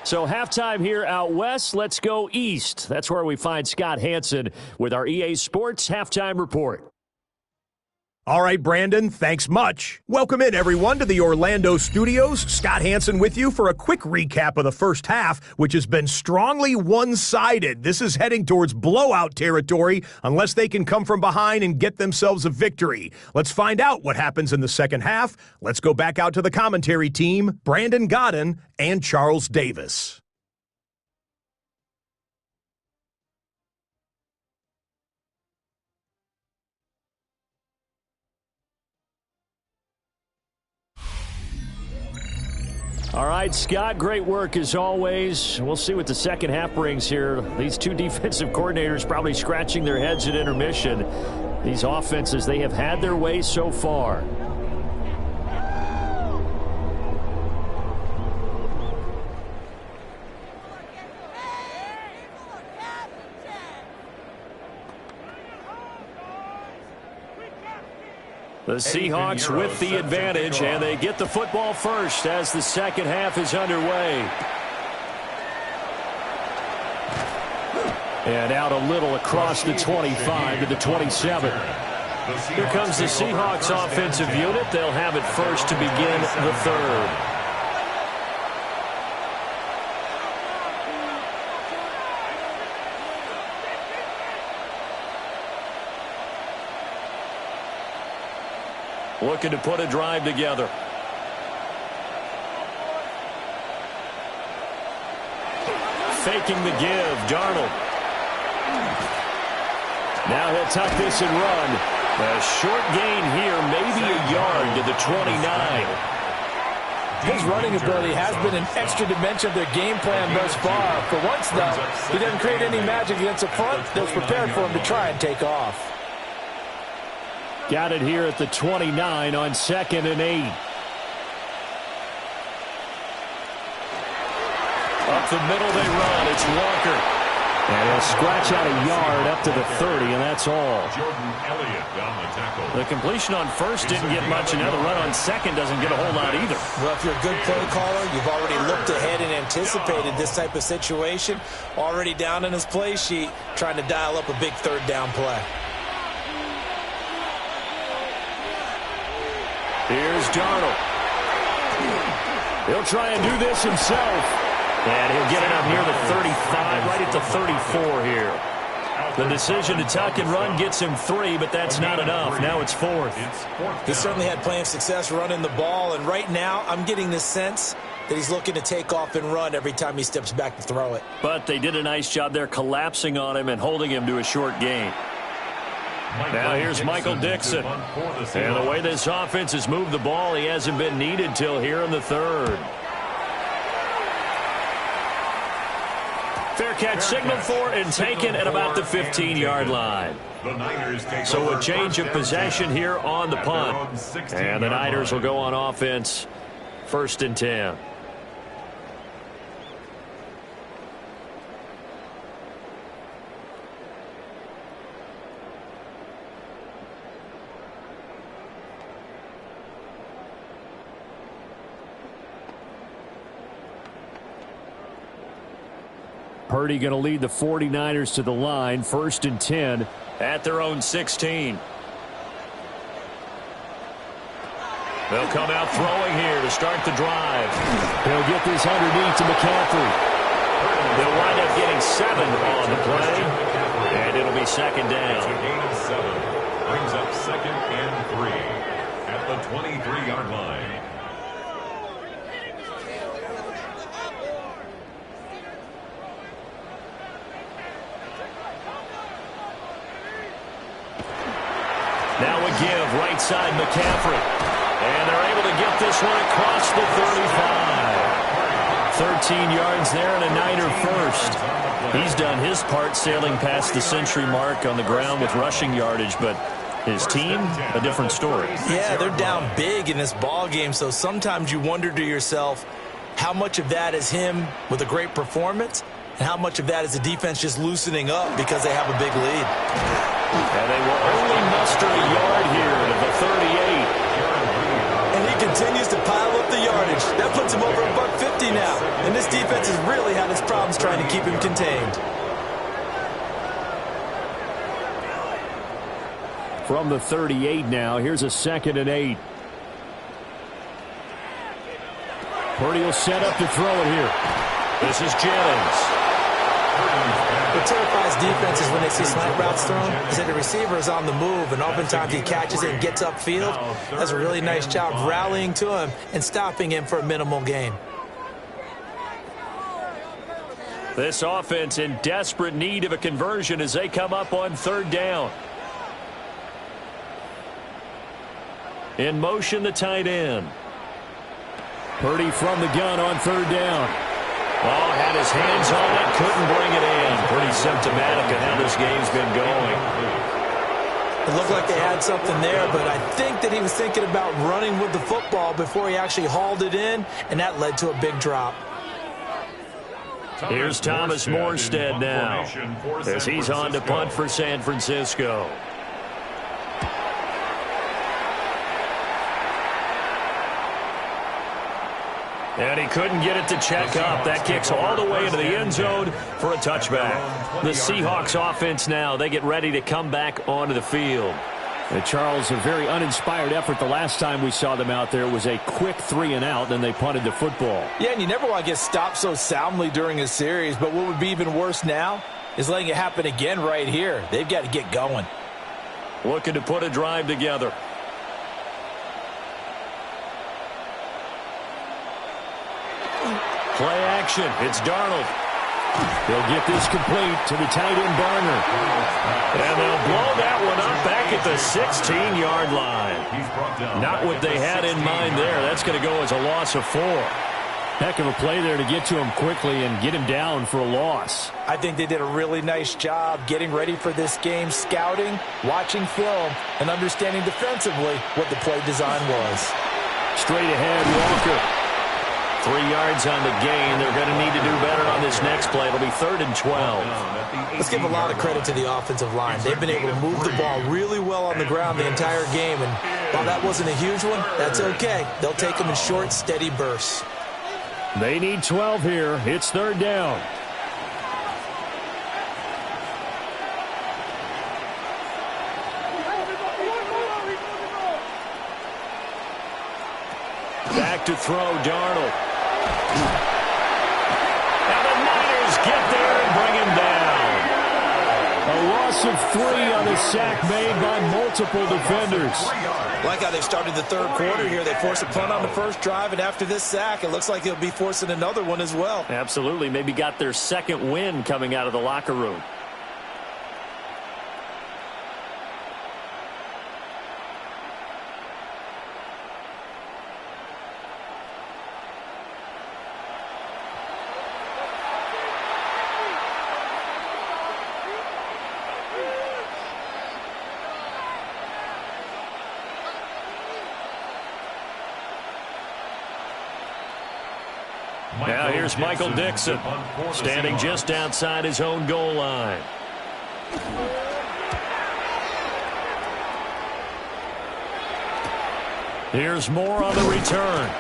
So halftime here out west. Let's go east. That's where we find Scott Hansen with our EA Sports Halftime Report. All right, Brandon, thanks much. Welcome in, everyone, to the Orlando studios. Scott Hansen with you for a quick recap of the first half, which has been strongly one-sided. This is heading towards blowout territory unless they can come from behind and get themselves a victory. Let's find out what happens in the second half. Let's go back out to the commentary team, Brandon Godden and Charles Davis. All right, Scott, great work as always. We'll see what the second half brings here. These 2 defensive coordinators probably scratching their heads at intermission. These offenses, they have had their way so far. The Seahawks with the advantage, and they get the football first as the second half is underway. And out a little across the 25 to the 27. Here comes the Seahawks offensive unit. They'll have it first to begin the third. Looking to put a drive together. Faking the give, Darnold. Now he'll tuck this and run. A short gain here, maybe a yard to the 29. His running ability has been an extra dimension of their game plan thus far. For once, though, he doesn't create any magic against the front. They're prepared for him to try and take off. Got it here at the 29 on 2nd and 8. Up the middle they run. It's Walker. And he'll scratch out a yard up to the 30, and that's all. Jordan Elliott on the tackle. The completion on first didn't get much, and now the run on second doesn't get a whole lot either. Well, if you're a good play caller, you've already looked ahead and anticipated this type of situation. Already down in his play sheet, trying to dial up a big third down play. Here's Darnold. He'll try and do this himself. And he'll get it up near the 35, right at the 34 here. The decision to tuck and run gets him 3, but that's not enough. Now it's 4th. He certainly had plenty of success running the ball, and right now I'm getting the sense that he's looking to take off and run every time he steps back to throw it. But they did a nice job there collapsing on him and holding him to a short gain. Now here's Michael Dixon. And the way this offense has moved the ball, he hasn't been needed till here in the third. Fair catch signaled for and taken at about the 15-yard line. So a change of possession here on the punt. And the Niners will go on offense 1st and 10. Purdy going to lead the 49ers to the line, 1st and 10. At their own 16. They'll come out throwing here to start the drive. He'll get this underneath to McCaffrey. They'll wind up getting 7 on the play. And it'll be 2nd down. It's a gain of 7. Brings up 2nd and 3 at the 23-yard line. Now a give, right side McCaffrey. And they're able to get this one across the 35. 13 yards there and a Niner first. He's done his part sailing past the century mark on the ground with rushing yardage, but his team, a different story. Yeah, they're down big in this ball game, so sometimes you wonder to yourself how much of that is him with a great performance and how much of that is the defense just loosening up because they have a big lead. And they will only muster a yard here to the 38. And he continues to pile up the yardage. That puts him over $150 now. And this defense has really had its problems trying to keep him contained. From the 38 now, here's a 2nd and 8. Purdy will set up to throw it here. This is Jennings. What terrifies defenses when they see slant routes thrown is that the receiver is on the move, and oftentimes he catches it and gets upfield. Does a really nice job rallying to him and stopping him for a minimal gain. This offense in desperate need of a conversion as they come up on 3rd down. In motion, the tight end. Purdy from the gun on 3rd down. Oh, had his hands on it, couldn't bring it in. Pretty symptomatic of how this game's been going. It looked like they had something there, but I think that he was thinking about running with the football before he actually hauled it in, and that led to a big drop. Here's Thomas Morstead now as he's on to punt for San Francisco. And he couldn't get it to check up. That kicks all the way into the end zone for a touchback. The Seahawks offense now, they get ready to come back onto the field. And Charles, a very uninspired effort. The last time we saw them out there was a quick 3-and-out, then they punted the football. Yeah, and you never want to get stopped so soundly during a series, but what would be even worse now is letting it happen again right here. They've got to get going. Looking to put a drive together. Play action. It's Darnold. They'll get this complete to the tight end Barner. And they'll blow that one up back at the 16-yard line. Not what they had in mind there. That's going to go as a loss of 4. Heck of a play there to get to him quickly and get him down for a loss. I think they did a really nice job getting ready for this game, scouting, watching film, and understanding defensively what the play design was. Straight ahead, Walker. 3 yards on the gain. They're going to need to do better on this next play. It'll be 3rd and 12. Let's give a lot of credit to the offensive line. They've been able to move the ball really well on the ground the entire game. And while that wasn't a huge one, that's okay. They'll take them in short, steady bursts. They need 12 here. It's 3rd down. Back to throw, Darnold. And the Niners get there and bring him down. A loss of 3 on the sack made by multiple defenders. Like how they started the third quarter here. They forced a punt on the first drive, and after this sack, it looks like they'll be forcing another one as well. Absolutely. Maybe got their second win coming out of the locker room. Now here's Michael Dixon, standing just outside his own goal line. Here's Moore on the return.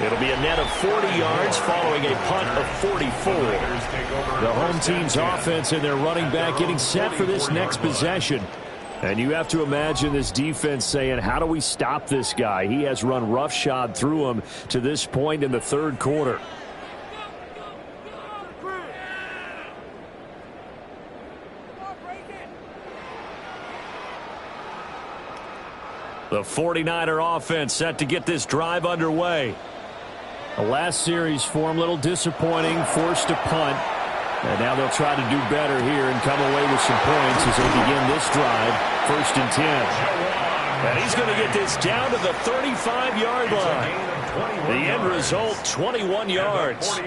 It'll be a net of 40 yards following a punt of 44. The home team's offense and their running back getting set for this next possession. And you have to imagine this defense saying, how do we stop this guy? He has run roughshod through him to this point in the third quarter. The 49er offense set to get this drive underway. The last series for him, a little disappointing, forced to punt. And now they'll try to do better here and come away with some points as they begin this drive, 1st and 10. And he's going to get this down to the 35-yard line. The end result, 21 yards.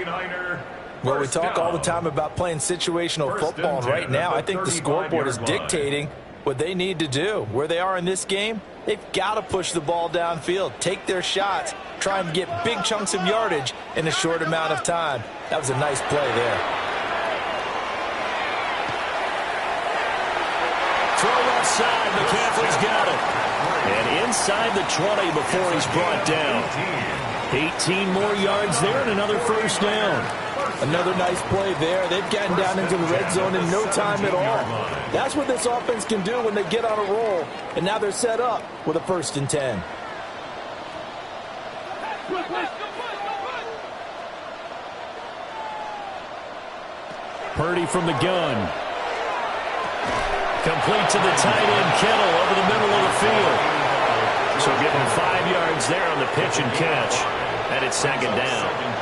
Well, we talk all the time about playing situational football, and right now I think the scoreboard is dictating what they need to do. Where they are in this game, they've got to push the ball downfield, take their shots, try and get big chunks of yardage in a short amount of time. That was a nice play there. Throw left side, McCaffrey's got it. And inside the 20 before he's brought down. 18 more yards there and another 1st down. Another nice play there. They've gotten down into the red zone in no time at all. That's what this offense can do when they get on a roll. And now they're set up with a 1st and 10. Purdy from the gun. Complete to the tight end, Kittle, over the middle of the field. So give him 5 yards there on the pitch and catch. And it's 2nd down.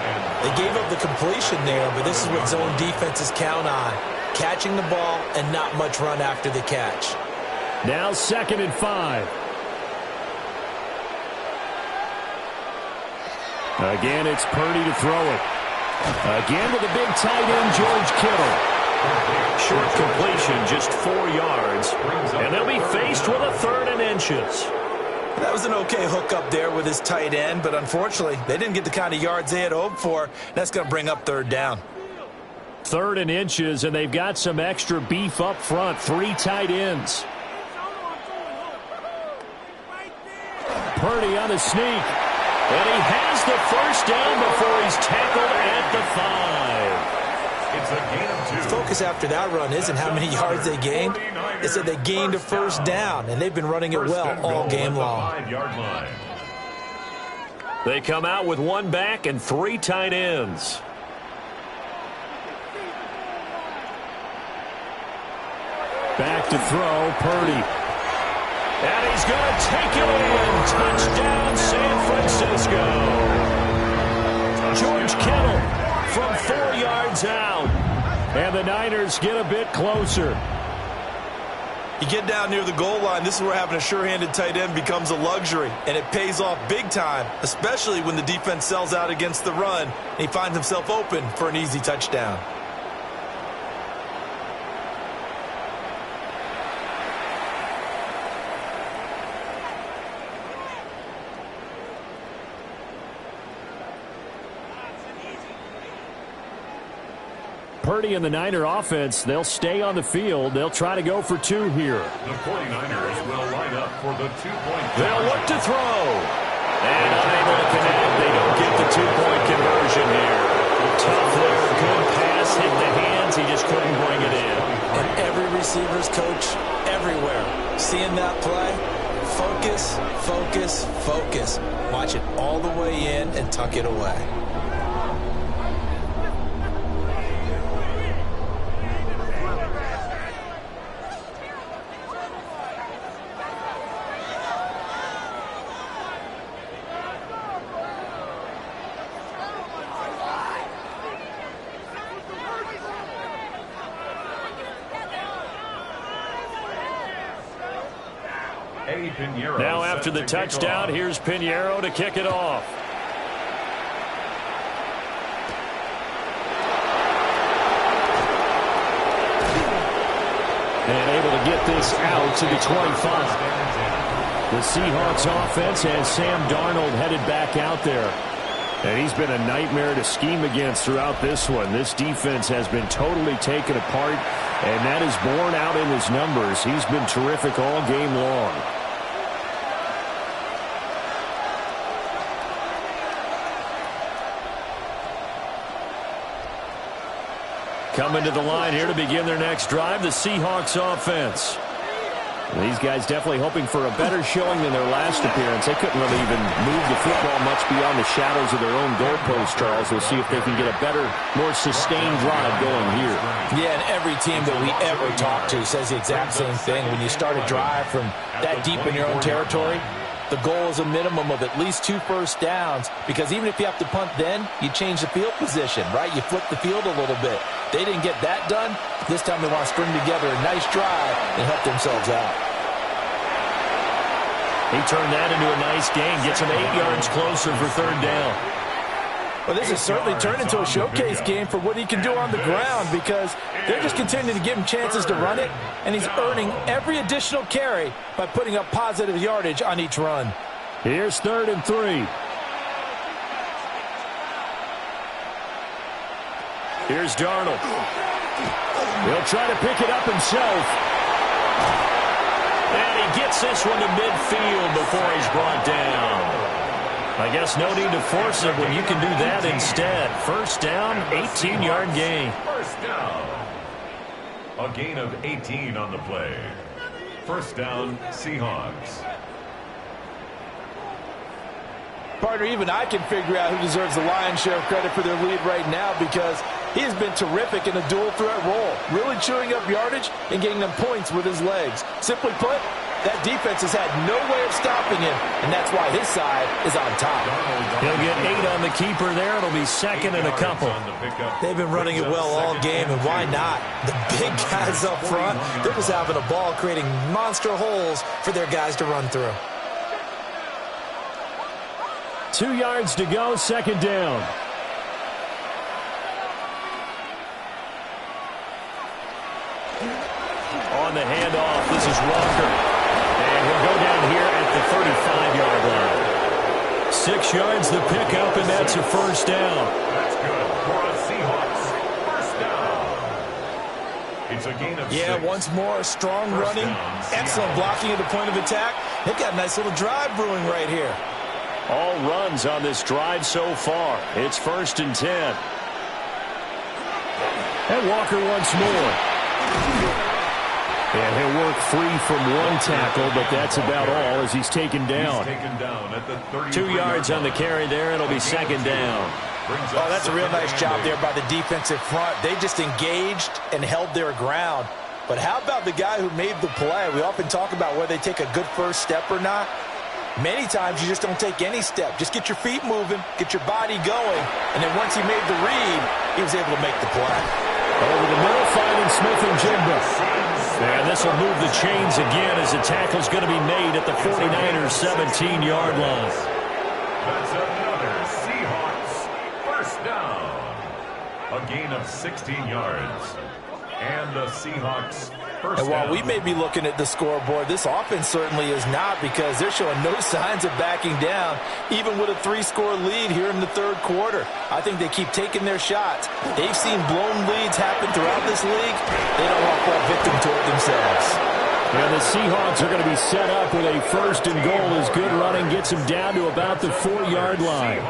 They gave up the completion there, but this is what zone defenses count on. Catching the ball and not much run after the catch. Now 2nd and 5. Again, it's Purdy to throw it. Again with a big tight end, George Kittle. Short completion, just 4 yards. And they'll be faced with a 3rd and inches. That was an okay hook up there with his tight end, but unfortunately, they didn't get the kind of yards they had hoped for. That's going to bring up 3rd down. 3rd and inches, and they've got some extra beef up front. 3 tight ends. Purdy on the sneak. And he has the first down before he's tackled at the 5. It's a gain of 2. The focus after that run isn't how many yards they gained. It's that they gained a first down, and they've been running it well all game long. 5-yard line. They come out with one back and 3 tight ends. Back to throw, Purdy. And he's going to take it in. Touchdown, San Francisco. George Kittle from 4 yards out. And the Niners get a bit closer. You get down near the goal line, this is where having a sure-handed tight end becomes a luxury, and it pays off big time, especially when the defense sells out against the run, and he finds himself open for an easy touchdown. Purdy and the Niner offense, they'll stay on the field. They'll try to go for 2 here. The 49ers will line up for the 2-point. They'll look to throw. And unable to connect. They don't get the 2-point conversion here. Tough there. Good pass. Hit the hands. He just couldn't bring it in. And every receiver's coach everywhere, seeing that play, focus, focus, focus. Watch it all the way in and tuck it away. Now after the touchdown, here's Pinheiro to kick it off. And able to get this out to the 25. The Seahawks offense has Sam Darnold headed back out there. And he's been a nightmare to scheme against throughout this one. This defense has been totally taken apart, and that is borne out in his numbers. He's been terrific all game long. Coming to the line here to begin their next drive, the Seahawks offense. These guys definitely hoping for a better showing than their last appearance. They couldn't really even move the football much beyond the shadows of their own goalpost, Charles. We'll see if they can get a better, more sustained drive going here. Yeah, and every team that we ever talk to says the exact same thing. When you start a drive from that deep in your own territory, the goal is a minimum of at least 2 first downs, because even if you have to punt then, you change the field position, right? You flip the field a little bit. They didn't get that done. This time they want to string together a nice drive and help themselves out. He turned that into a nice gain, gets him 8 yards closer for 3rd down. Well, this has certainly turned into a showcase game for what he can do on the ground, because they're just continuing to give him chances to run it, and he's earning every additional carry by putting up positive yardage on each run. Here's 3rd and 3. Here's Darnold. He'll try to pick it up himself. And he gets this one to midfield before he's brought down. I guess no need to force it when you can do that instead. 1st down, 18-yard gain. 1st down. A gain of 18 on the play. 1st down, Seahawks. Partner, even I can figure out who deserves the lion's share of credit for their lead right now, because he has been terrific in a dual threat role, really chewing up yardage and getting them points with his legs. Simply put, that defense has had no way of stopping him, and that's why his side is on top. He'll get 8 on the keeper there. It'll be 2nd and a couple. They've been running it well all game, and why not? The big guys up front, they're just having a ball creating monster holes for their guys to run through. 2 yards to go, 2nd down. On the handoff, this is Walker. And he'll go down here at the 35-yard line. 6 yards the pickup, and that's a 1st down. That's good for a Seahawks 1st down. It's a gain of 6. Once more, strong running, excellent blocking at the point of attack. They've got a nice little drive brewing right here. All runs on this drive so far. It's 1st and 10. And Walker once more. And he'll work free from one tackle, but that's about all as he's taken down. 2 yards on the carry there. It'll be 2nd down. Oh, that's a real nice job there by the defensive front. They just engaged and held their ground. But how about the guy who made the play? We often talk about whether they take a good first step or not. Many times you just don't take any step. Just get your feet moving, get your body going, and then once he made the read, he was able to make the play. Over the middle, finding Smith and Jigba. And this will move the chains again as the tackle's going to be made at the 49ers' 17-yard line. That's another Seahawks first down. A gain of 16 yards. And the Seahawks first And while down. we may be looking at the scoreboard, this offense certainly is not, because they're showing no signs of backing down, even with a 3-score lead here in the third quarter. I think they keep taking their shots. They've seen blown leads happen throughout this league. They don't want to fall victim to it themselves. And the Seahawks are going to be set up with a 1st and goal as good running gets them down to about the 4-yard line.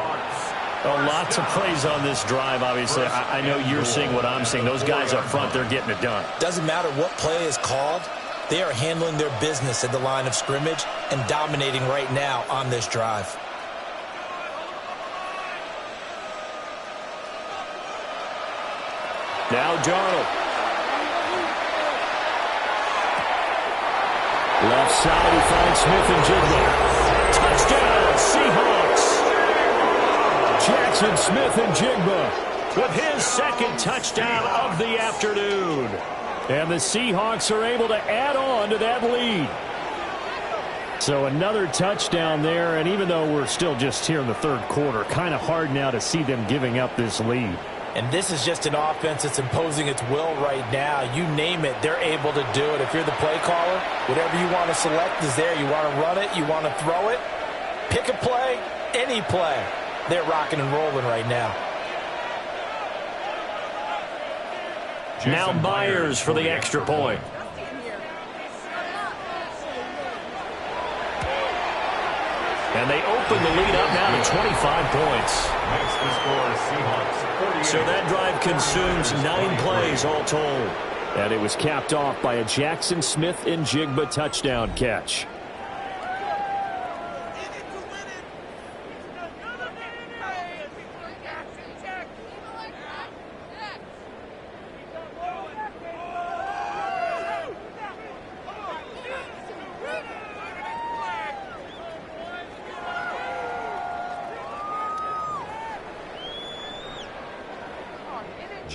A lot to praise on this drive, obviously. I know you're seeing what I'm seeing. Those guys up front, they're getting it done. Doesn't matter what play is called. They are handling their business at the line of scrimmage and dominating right now on this drive. Now Darnold. Left side, he finds Smith and Jigba. Touchdown, Seahawks. Jackson Smith and Jigba With his 2nd touchdown of the afternoon. And the Seahawks are able to add on to that lead. So another touchdown there, and even though we're still just here in the third quarter, kind of hard now to see them giving up this lead. And this is just an offense that's imposing its will right now. You name it, they're able to do it. If you're the play caller, whatever you want to select is there. You want to run it, you want to throw it. Pick a play, any play. They're rocking and rolling right now. Now Myers for the extra point. And they open the lead up now to 25 points. Makes the score Seahawks 48. So that drive consumes 9 plays all told. And it was capped off by a Jackson Smith and Jigba touchdown catch.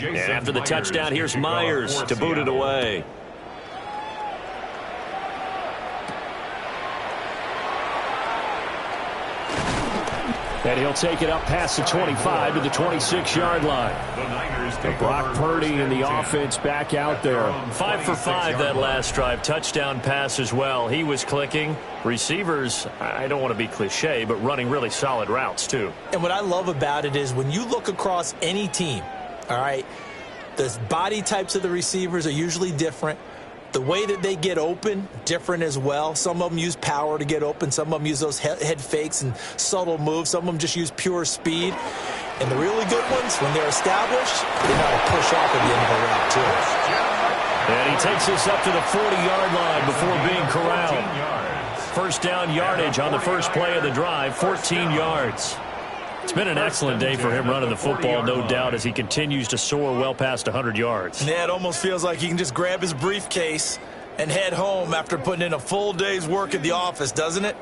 And after the touchdown, here's Myers to boot it away. And he'll take it up past the 25 to the 26-yard line. And Brock Purdy and the offense back out there. 5 for 5 that last drive. Touchdown pass as well. He was clicking. Receivers, I don't want to be cliche, but running really solid routes too. And what I love about it is when you look across any team, all right, the body types of the receivers are usually different. The way that they get open, different as well. Some of them use power to get open. Some of them use those head fakes and subtle moves. Some of them just use pure speed. And the really good ones, when they're established, they know how to push off at the end of the route, too. And he takes us up to the 40-yard line before being corralled. First down yardage on the first play of the drive, 14 yards. It's been an excellent day for him running the football, no doubt, as he continues to soar well past 100 yards. Yeah, it almost feels like he can just grab his briefcase and head home after putting in a full day's work at the office, doesn't it?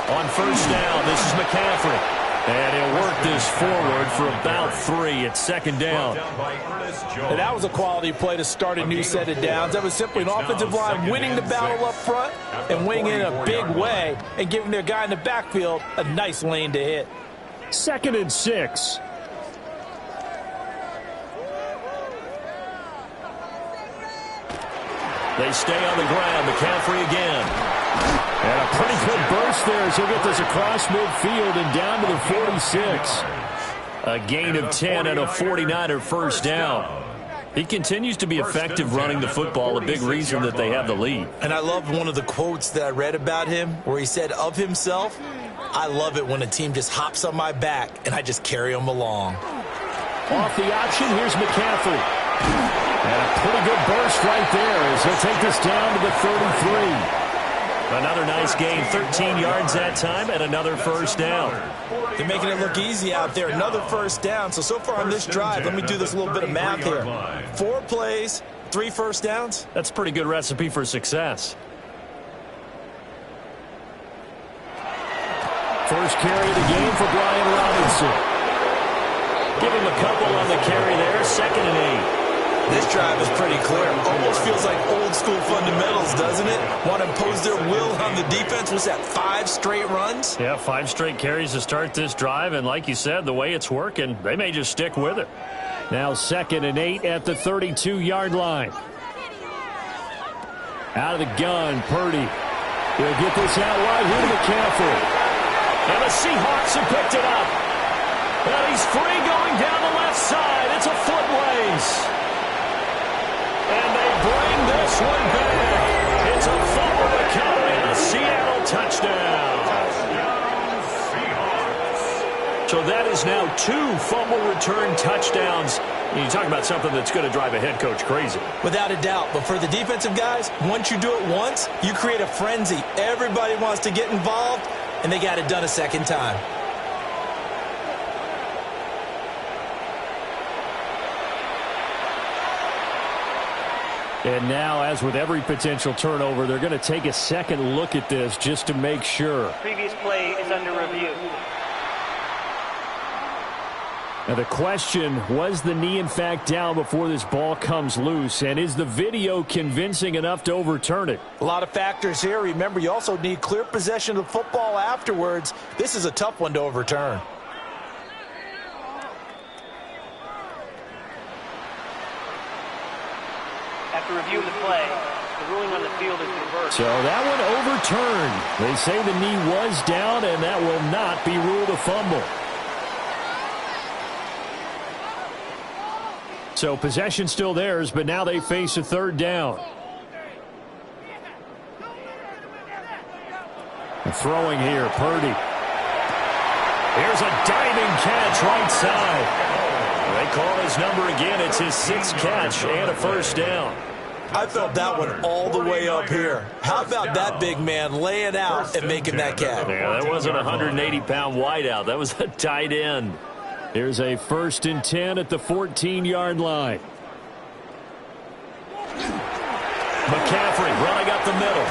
On first down, this is McCaffrey. And he'll work this forward for about 3 at second down. And that was a quality play to start a new set of downs. That was simply an offensive line winning the battle up front and winning in a big way and giving their guy in the backfield a nice lane to hit. 2nd and 6. They stay on the ground. McCaffrey again. And a pretty good burst there as he'll get this across midfield and down to the 46. A gain of 10 and a 49er first down. He continues to be effective running the football, a big reason that they have the lead. And I loved one of the quotes that I read about him where he said of himself, I love it when a team just hops on my back and I just carry them along. Off the option, here's McCaffrey. And a pretty good burst right there as he'll take this down to the 33. Another nice gain, 13 yards that time, and another first down. They're making it look easy out there. Another first down. So far on this drive, let me do this little bit of math here. 4 plays, 3 first downs. That's a pretty good recipe for success. First carry of the game for Brian Robinson. Give him a couple on the carry there, 2nd and 8. This drive is pretty clear. Almost feels like old school fundamentals, doesn't it? Want to impose their will on the defense. Was that 5 straight runs? Yeah, 5 straight carries to start this drive, and like you said, the way it's working, they may just stick with it. Now 2nd and 8 at the 32-yard line. Out of the gun, Purdy. He'll get this out wide here to McCaffrey. And the Seahawks have picked it up. And he's free going down the left side. It's a foot race. And they bring this one back. It's a fumble recovery and a Seattle touchdown. So that is now 2 fumble return touchdowns. You talk about something that's going to drive a head coach crazy. Without a doubt. But for the defensive guys, once you do it once, you create a frenzy. Everybody wants to get involved, and they got it done a second time. And now, as with every potential turnover, they're going to take a second look at this just to make sure. Previous play is under review. Now the question, was the knee in fact down before this ball comes loose? And is the video convincing enough to overturn it? A lot of factors here. Remember, you also need clear possession of the football afterwards. This is a tough one to overturn. After reviewing the play, the ruling on the field is reversed. So that one overturned. They say the knee was down, and that will not be ruled a fumble. So possession still theirs, but now they face a 3rd down. Throwing here, Purdy. Here's a diving catch right side. They call his number again. It's his 6th catch and a first down. I felt that one all the way up here. How about that big man laying out and making that catch? Yeah, that wasn't a 180-pound wideout. That was a tight end. Here's a 1st and 10 at the 14-yard line. McCaffrey running up the middle.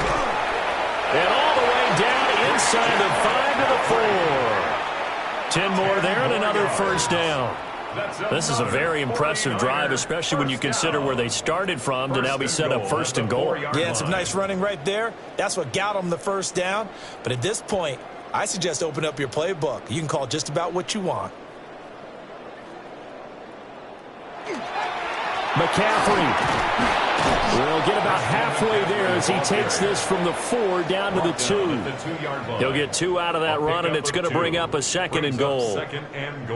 And all the way down inside the 5 to the 4. 10 more there and another first down. This is a very impressive drive, especially when you consider where they started from to now be set up 1st and goal. Yeah, some nice running right there. That's what got them the first down. But at this point, I suggest open up your playbook. You can call just about what you want. McCaffrey will get about halfway there as he takes this from the 4 down to the 2. He'll get 2 out of that run, and it's going to bring up a 2nd and goal.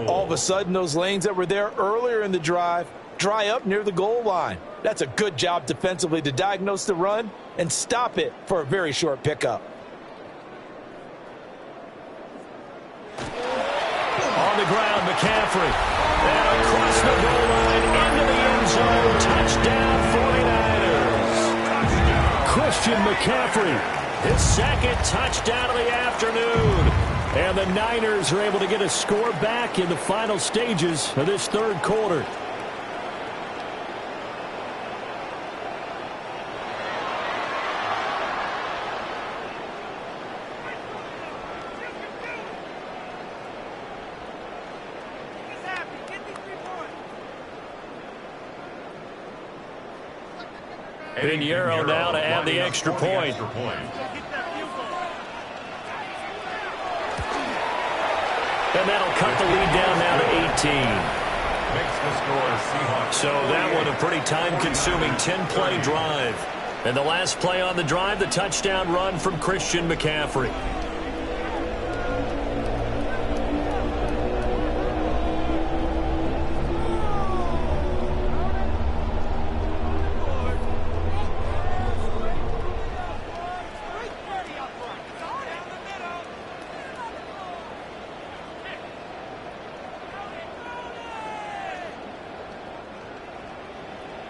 All of a sudden, those lanes that were there earlier in the drive dry up near the goal line. That's a good job defensively to diagnose the run and stop it for a very short pickup. On the ground, McCaffrey. And across the goal line into the end zone. Touchdown, 49ers. Christian McCaffrey, his 2nd touchdown of the afternoon. And the Niners are able to get a score back in the final stages of this 3rd quarter. Pinheiro now to add the extra point. And that'll cut the lead down now to 18. So that one a pretty time-consuming 10-play drive. And the last play on the drive, the touchdown run from Christian McCaffrey.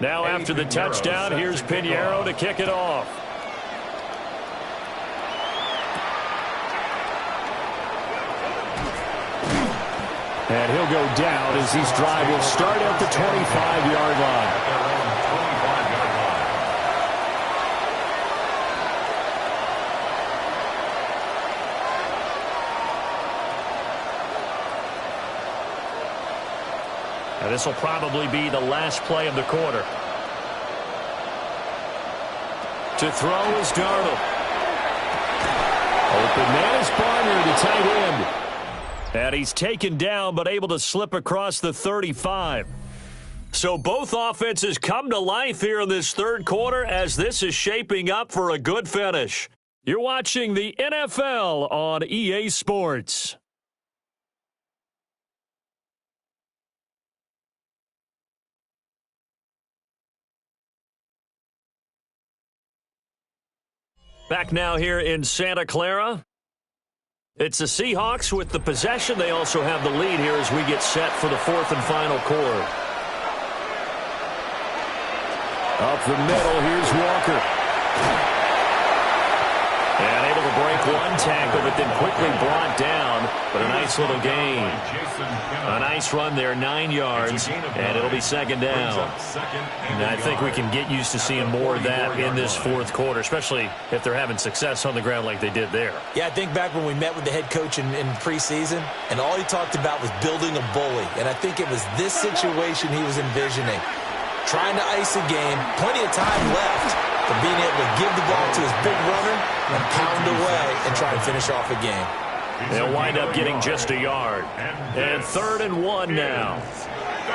Now after the touchdown, here's Pinheiro to kick it off. And he'll go down as his drive will start at the 25-yard line. Now this will probably be the last play of the quarter. To throw is Darnold. Open man is Barner, the tight end. And he's taken down but able to slip across the 35. So both offenses come to life here in this third quarter as this is shaping up for a good finish. You're watching the NFL on EA Sports. Back now here in Santa Clara. It's the Seahawks with the possession. They also have the lead here as we get set for the fourth and final quarter. Up the middle, here's Walker. And able to break one tackle, but then quickly brought down. But a nice little gain. A nice run there, 9 yards, and it'll be second down. And I think we can get used to seeing more of that in this fourth quarter, especially if they're having success on the ground like they did there. Yeah, I think back when we met with the head coach in preseason, and all he talked about was building a bully. And I think it was this situation he was envisioning. Trying to ice a game, plenty of time left, but being able to give the ball to his big runner and pound away and try and finish off a game. They'll wind up getting just a yard. And 3rd and 1 now.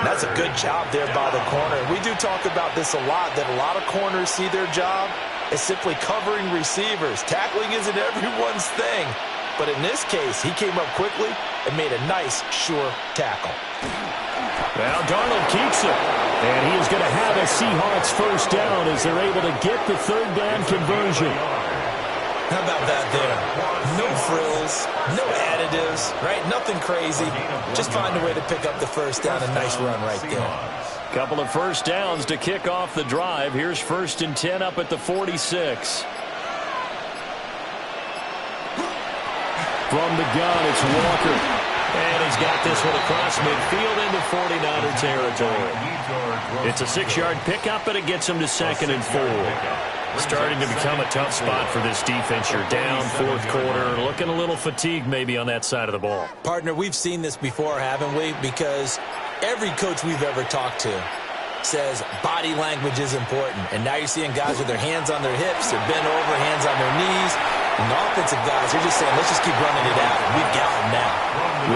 That's a good job there by the corner. We do talk about this a lot, that a lot of corners see their job as simply covering receivers. Tackling isn't everyone's thing. But in this case, he came up quickly and made a nice, sure tackle. Well, Darnold keeps it. And he is going to have a Seahawks first down as they're able to get the third down conversion. How about that there? No frills, no additives, right? Nothing crazy. Just find a way to pick up the first down. A nice run right there. Couple of first downs to kick off the drive. Here's 1st and 10 up at the 46. From the gun, it's Walker. And he's got this one across midfield into 49er territory. It's a 6-yard pickup, but it gets him to 2nd and 4. Starting to become a tough spot for this defense. You're down fourth quarter, looking a little fatigued maybe on that side of the ball. Partner, we've seen this before, haven't we? Because every coach we've ever talked to says body language is important. And now you're seeing guys with their hands on their hips, they're bent over, hands on their knees. And the offensive guys, they're just saying, let's just keep running it out. And we've got them now.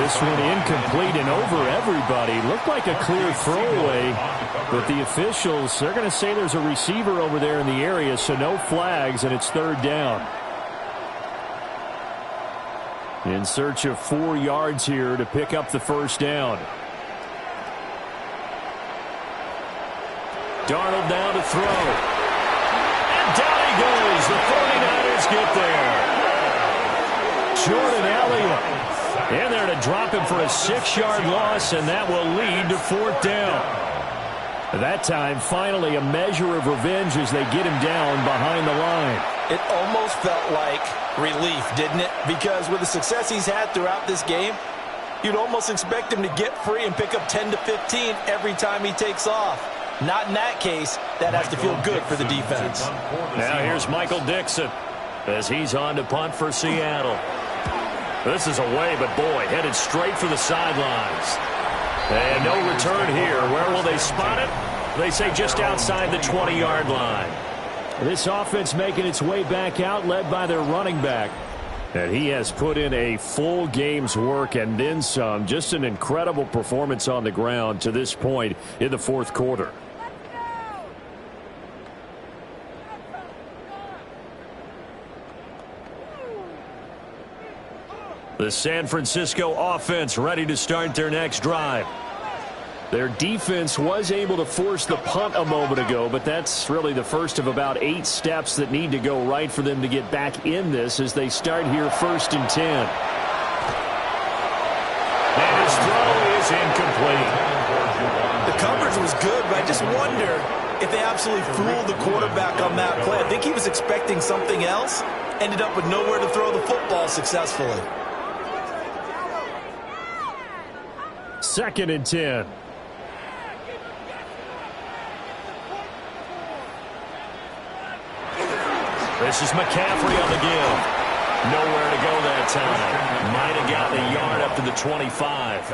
This one incomplete and over everybody. Looked like a clear throwaway, but the officials, they're going to say there's a receiver over there in the area, so no flags, and it's 3rd down. In search of 4 yards here to pick up the first down. Darnold now to throw. And down he goes. The 49ers get there. Jordan Elliott in there to drop him for a 6-yard loss, and that will lead to 4th down. That time, finally, a measure of revenge as they get him down behind the line. It almost felt like relief, didn't it? Because with the success he's had throughout this game, you'd almost expect him to get free and pick up 10 to 15 every time he takes off. Not in that case. That has to feel good for the defense. Now here's Michael Dixon as he's on to punt for Seattle. This is away, but boy, headed straight for the sidelines. And no return here. Where will they spot it? They say just outside the 20-yard line. This offense making its way back out, led by their running back. And he has put in a full game's work and then some. Just an incredible performance on the ground to this point in the fourth quarter. The San Francisco offense ready to start their next drive. Their defense was able to force the punt a moment ago, but that's really the first of about 8 steps that need to go right for them to get back in this as they start here 1st and 10. And his throw is incomplete. The coverage was good, but I just wonder if they absolutely fooled the quarterback on that play. I think he was expecting something else, ended up with nowhere to throw the football successfully. 2nd and 10. This is McCaffrey on the give. Nowhere to go that time. Might have gotten a yard up to the 25.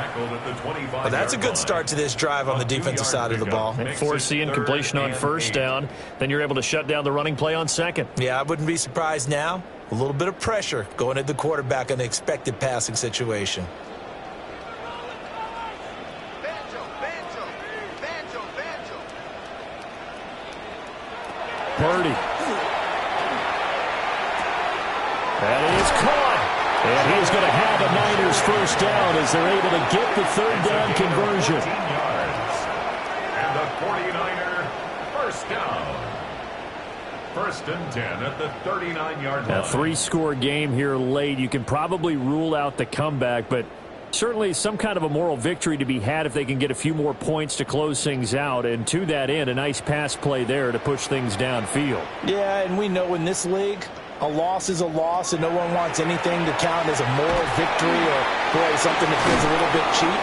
Well, that's a good start to this drive on the defensive side of the ball. Force the incompletion on 1st down. Then you're able to shut down the running play on 2nd. Yeah, I wouldn't be surprised now. A little bit of pressure going at the quarterback in an expected passing situation. Purdy. That is caught. And he's going to have a Niners 1st down as they're able to get the 3rd down conversion. And the 49er 1st down. 1st and 10 at the 39-yard line. A 3-score game here late. You can probably rule out the comeback, but certainly some kind of a moral victory to be had if they can get a few more points to close things out. And to that end, a nice pass play there to push things downfield. Yeah, and we know in this league, a loss is a loss, and no one wants anything to count as a moral victory or, boy, something that feels a little bit cheap.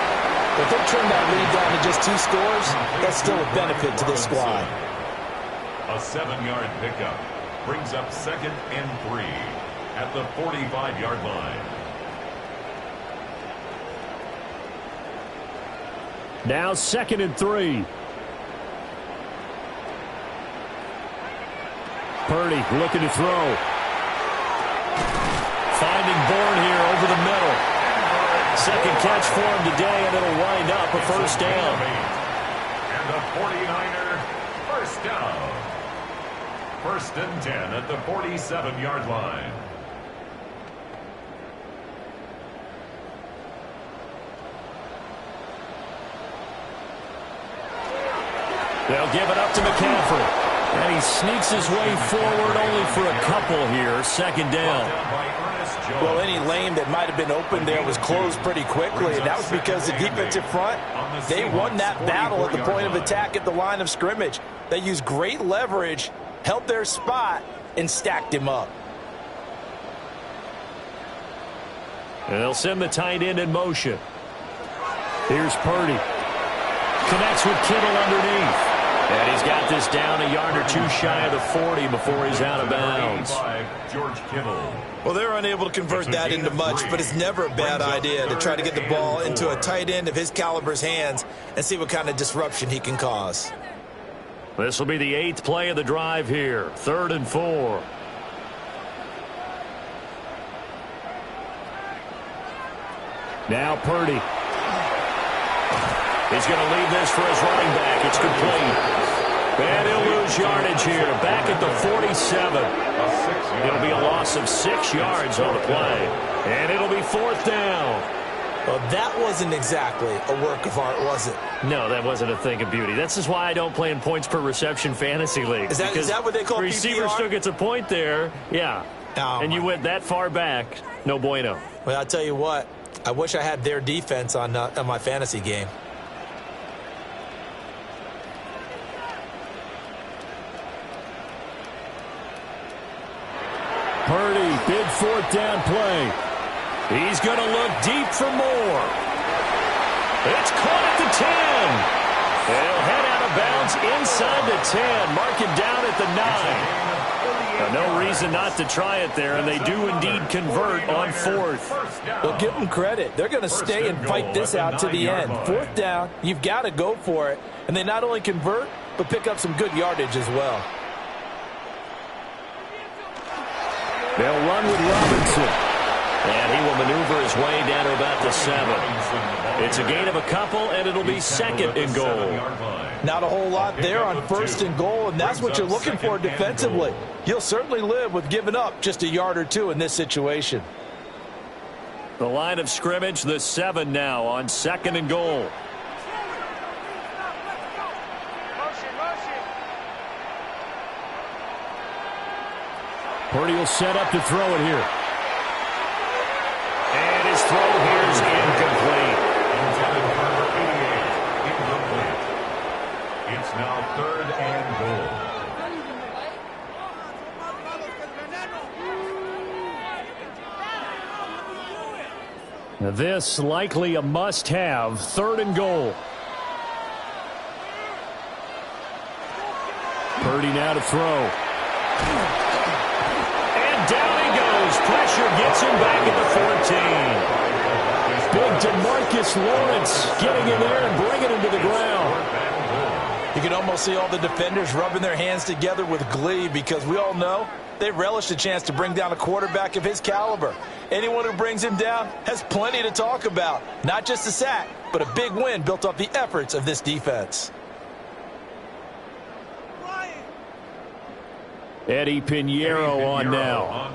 But if they turn that lead down to just 2 scores, that's still a benefit to this squad. A 7-yard pickup brings up 2nd and 3 at the 45-yard line. Now 2nd and 3. Purdy looking to throw. Finding Bourne here over the middle. 2nd catch for him today, and it'll wind up a 1st down. And the 49er 1st down. 1st and 10 at the 47-yard line. They'll give it up to McCaffrey. And he sneaks his way forward only for a couple here. 2nd down. Well, any lane that might have been open there was closed pretty quickly, and that was because the defensive front, they won that battle at the point of attack at the line of scrimmage. They used great leverage, held their spot, and stacked him up. And they'll send the tight end in motion. Here's Purdy. Connects with Kittle underneath. And he's got this down a yard or 2 shy of the 40 before he's out of bounds. George Kittle. Well, they're unable to convert that into much, but it's never a bad idea to try to get the ball into a tight end of his caliber's hands and see what kind of disruption he can cause. This will be the 8th play of the drive here. 3rd and 4. Now Purdy. He's going to leave this for his running back. It's complete. And he'll lose yardage here. Back at the 47. It'll be a loss of 6 yards on the play. And it'll be 4th down. Well, that wasn't exactly a work of art, was it? No, that wasn't a thing of beauty. This is why I don't play in points per reception fantasy league. Is that what they call PPR? The receiver still gets a point there. Yeah. Oh, and you went that far back. No bueno. Well, I'll tell you what. I wish I had their defense on my fantasy game. Purdy, big 4th down play. He's going to look deep for more. It's caught at the 10. They'll head out of bounds inside the 10. Mark him down at the 9. No reason not to try it there, and they do indeed convert on 4th. Well, give them credit. They're going to stay and fight this out to the end. 4th down, you've got to go for it. And they not only convert, but pick up some good yardage as well. They'll run with Robinson. And he will maneuver his way down to about the 7. It's a gain of a couple, and it'll be 2nd and goal. Not a whole lot there on 1st and goal, and that's what you're looking for defensively. You'll certainly live with giving up just a yard or 2 in this situation. The line of scrimmage, the 7 now on 2nd and goal. Purdy will set up to throw it here. And his throw here is incomplete. It's now 3rd and goal. Now this likely a must-have, 3rd and goal. Purdy now to throw. And down he goes. Pressure gets him back at the 14. Big DeMarcus Lawrence getting in there and bringing him to the ground. You can almost see all the defenders rubbing their hands together with glee because we all know they relish the chance to bring down a quarterback of his caliber. Anyone who brings him down has plenty to talk about. Not just a sack, but a big win built off the efforts of this defense. Eddie Pinheiro on now.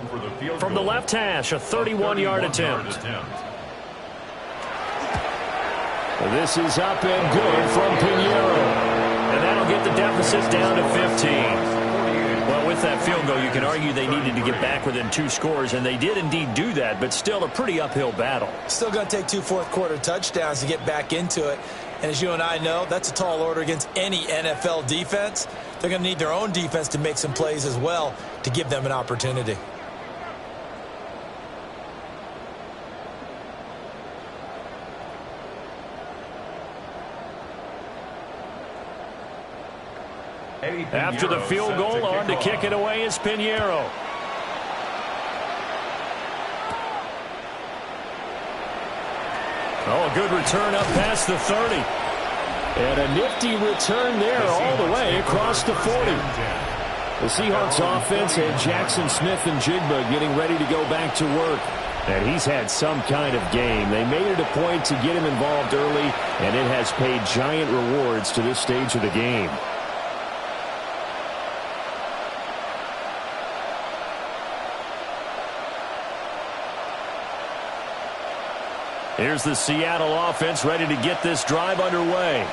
From the left hash, a 31-yard attempt. This is up and good from Pinheiro. And that'll get the deficit down to 15. Well, with that field goal, you can argue they needed to get back within 2 scores, and they did indeed do that, but still a pretty uphill battle. Still going to take 2 fourth-quarter touchdowns to get back into it. And as you and I know, that's a tall order against any NFL defense. They're going to need their own defense to make some plays as well to give them an opportunity. After the field goal, on to kick it away is Pinheiro. Oh, a good return up past the 30. And a nifty return there all the way across the 40. The Seahawks offense had Jackson Smith and Jigba getting ready to go back to work. And he's had some kind of game. They made it a point to get him involved early, and it has paid giant rewards to this stage of the game. Here's the Seattle offense ready to get this drive underway.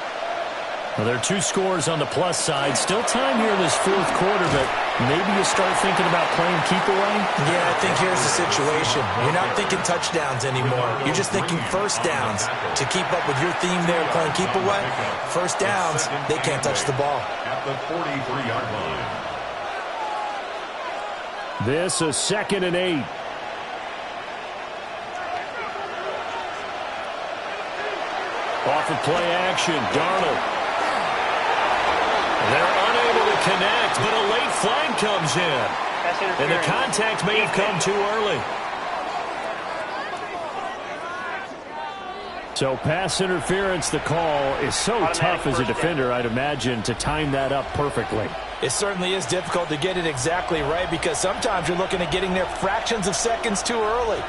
Well, there are 2 scores on the plus side. Still time here in this 4th quarter, but maybe you start thinking about playing keep away? Yeah, I think here's the situation. You're not thinking touchdowns anymore. You're just thinking first downs. To keep up with your theme there, playing keep away, first downs, they can't touch the ball. At the 43-yard line. This is 2nd and 8. Off of play action, Darnold. They're unable to connect, but a late flag comes in. And the contact may have come too early. So pass interference, the call is so tough as a defender, I'd imagine, to time that up perfectly. It certainly is difficult to get it exactly right because sometimes you're looking at getting there fractions of seconds too early.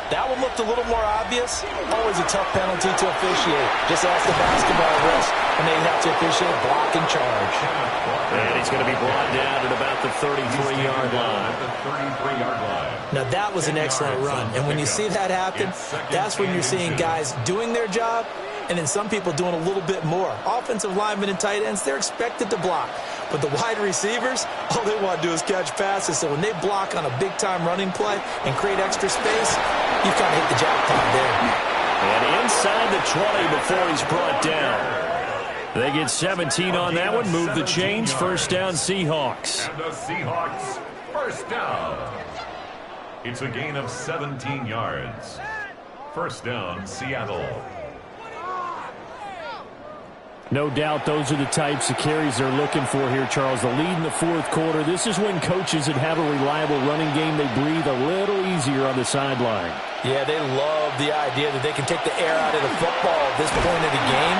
That one looked a little more obvious. Always a tough penalty to officiate. Just ask the basketball refs when they have to officiate block and charge. And he's going to be brought down at about the 33-yard line. Now that was an excellent run. And when you see that happen, that's when you're seeing guys doing their job and then some people doing a little bit more. Offensive linemen and tight ends, they're expected to block. But the wide receivers, all they want to do is catch passes. So when they block on a big-time running play and create extra space, you've kind of hit the jackpot there. And inside the 20 before he's brought down. They get 17 on that one. Move the chains. First down, Seahawks. And the Seahawks, first down. It's a gain of 17 yards. First down, Seattle. No doubt those are the types of carries they're looking for here, Charles. The lead in the 4th quarter. This is when coaches that have a reliable running game, they breathe a little easier on the sideline. Yeah, they love the idea that they can take the air out of the football at this point of the game.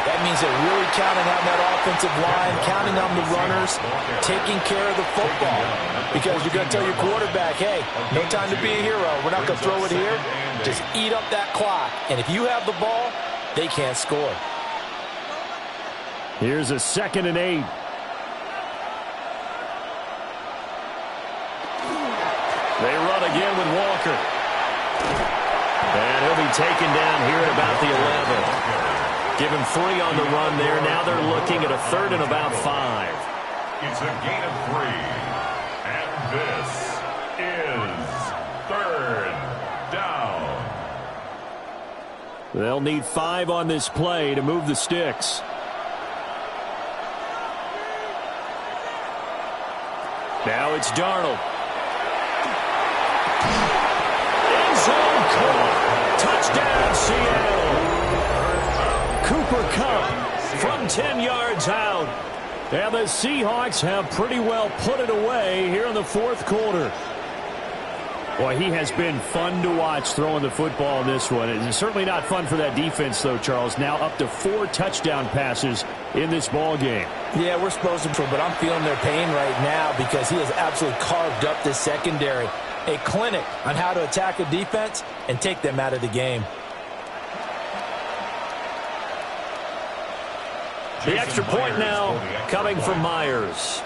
That means they're really counting on that offensive line, counting on the runners, taking care of the football. Because you're going to tell your quarterback, hey, no time to be a hero. We're not going to throw it here. Just eat up that clock. And if you have the ball, they can't score. Here's a 2nd and 8. They run again with Walker. And he'll be taken down here at about the 11. Give him 3 on the run there. Now they're looking at a 3rd and about 5. It's a gain of 3. And this is 3rd down. They'll need 5 on this play to move the sticks. Now it's Darnold. End zone caught. Touchdown, Seattle. Cooper Kupp from 10 yards out. And the Seahawks have pretty well put it away here in the fourth quarter. Boy, he has been fun to watch throwing the football in this one. It's certainly not fun for that defense, though, Charles. Now up to 4 touchdown passes in this ball game. Yeah, we're supposed to, but I'm feeling their pain right now because he has absolutely carved up this secondary. A clinic on how to attack a defense and take them out of the game. The extra point now coming from Myers.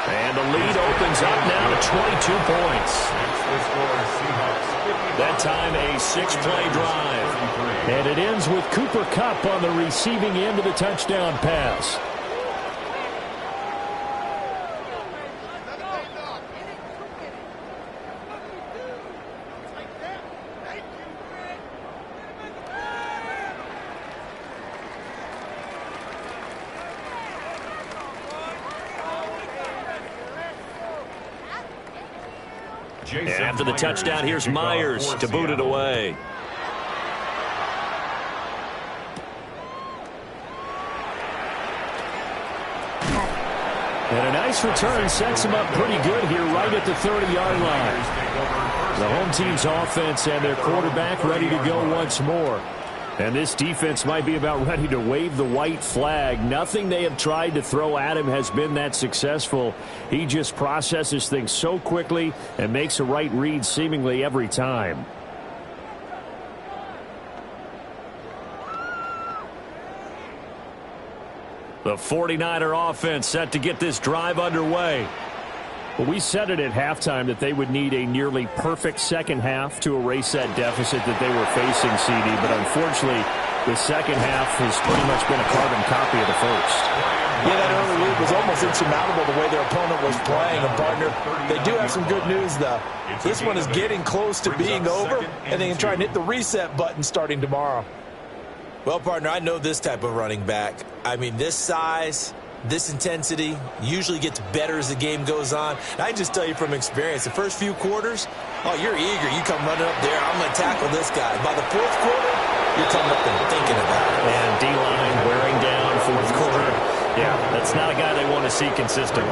And the lead opens up now to 22 points. That time a 6-play drive. And it ends with Cooper Kupp on the receiving end of the touchdown pass. After the touchdown, here's Myers to boot it away. And a nice return sets him up pretty good here right at the 30-yard line. The home team's offense and their quarterback ready to go once more. And this defense might be about ready to wave the white flag. Nothing they have tried to throw at him has been that successful. He just processes things so quickly and makes a right read seemingly every time. The 49er offense set to get this drive underway. Well, we said it at halftime that they would need a nearly perfect second half to erase that deficit that they were facing, CD. But unfortunately, the second half has pretty much been a carbon copy of the first. Yeah, that early lead was almost insurmountable the way their opponent was playing. And, partner, they do have some good news, though. This one is getting close to being over, and they can try and hit the reset button starting tomorrow. Well, partner, I know this type of running back. I mean, this size, this intensity usually gets better as the game goes on. And I just tell you from experience, the first few quarters, oh, you're eager. You come running up there, I'm going to tackle this guy. By the fourth quarter, you're coming up and thinking about it. And D-line wearing down fourth quarter. Yeah, that's not a guy they want to see consistently.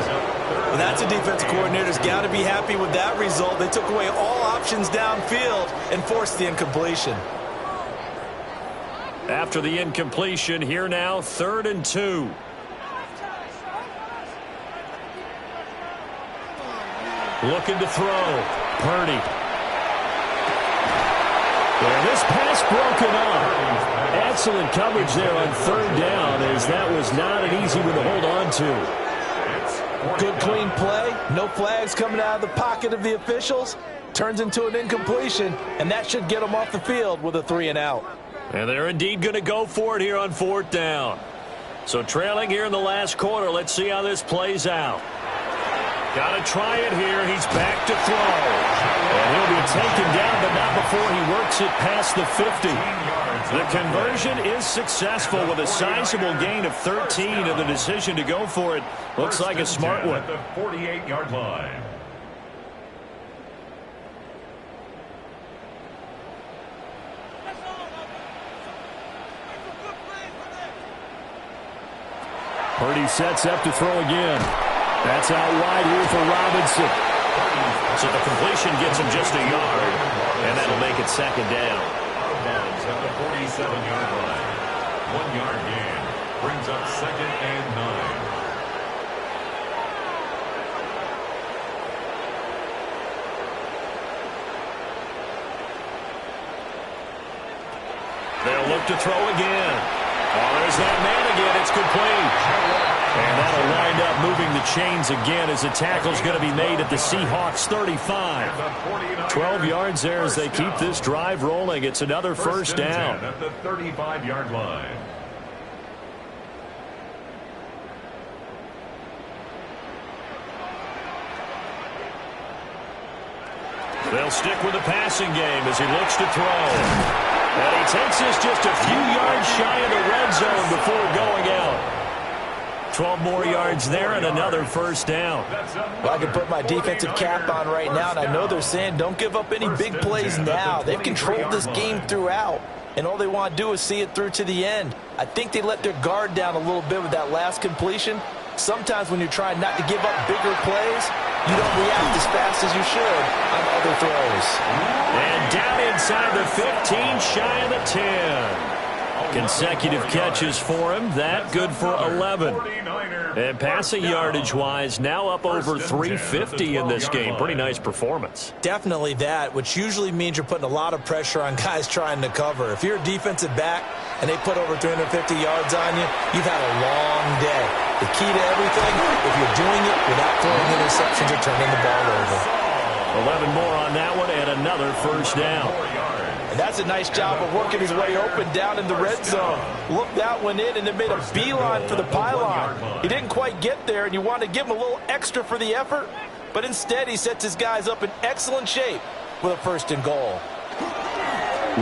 Well, that's a defensive coordinator's got to be happy with that result. They took away all options downfield and forced the incompletion. After the incompletion, here now, 3rd and 2. Looking to throw. Purdy. And this pass broken up. Excellent coverage there on 3rd down, as that was not an easy one to hold on to. Good clean play. No flags coming out of the pocket of the officials. Turns into an incompletion, and that should get them off the field with a 3-and-out. And they're indeed going to go for it here on 4th down. So trailing here in the last quarter. Let's see how this plays out. Got to try it here. He's back to throw. And he'll be taken down, but not before he works it past the 50. The conversion is successful with a sizable gain of 13, and the decision to go for it looks like a smart one. At the 48-yard line. Purdy sets up to throw again. That's out wide here for Robinson. So the completion gets him just a yard, and that'll make it 2nd down. Out of bounds at the 47-yard line. 1-yard gain brings up 2nd and 9. They'll look to throw again. Oh, there's that man again. It's complete. And that'll wind up moving the chains again as the tackle's going to be made at the Seahawks 35. 12 yards there as they keep this drive rolling. It's another first down. At the 35-yard line. They'll stick with the passing game as he looks to throw. And he takes this just a few yards shy of the red zone before going out. 12 more yards there and another first down. Well, I can put my defensive cap on right now, and I know they're saying don't give up any big plays now. They've controlled this game throughout, and all they want to do is see it through to the end. I think they let their guard down a little bit with that last completion. Sometimes when you're trying not to give up bigger plays, you don't react as fast as you should on other throws. And down inside the 15, shy of the 10. Consecutive catches for him. That good for 11. And passing yardage-wise, now up over 350 in this game. Pretty nice performance. Definitely that, which usually means you're putting a lot of pressure on guys trying to cover. If you're a defensive back and they put over 350 yards on you, you've had a long day. The key to everything, if you're doing it without throwing interceptions or turning the ball over. 11 more on that one and another first down. And that's a nice job of working his way open down in the red zone. Looked that one in and then made a beeline for the pylon. He didn't quite get there, and you want to give him a little extra for the effort. But instead, he sets his guys up in excellent shape with a first and goal.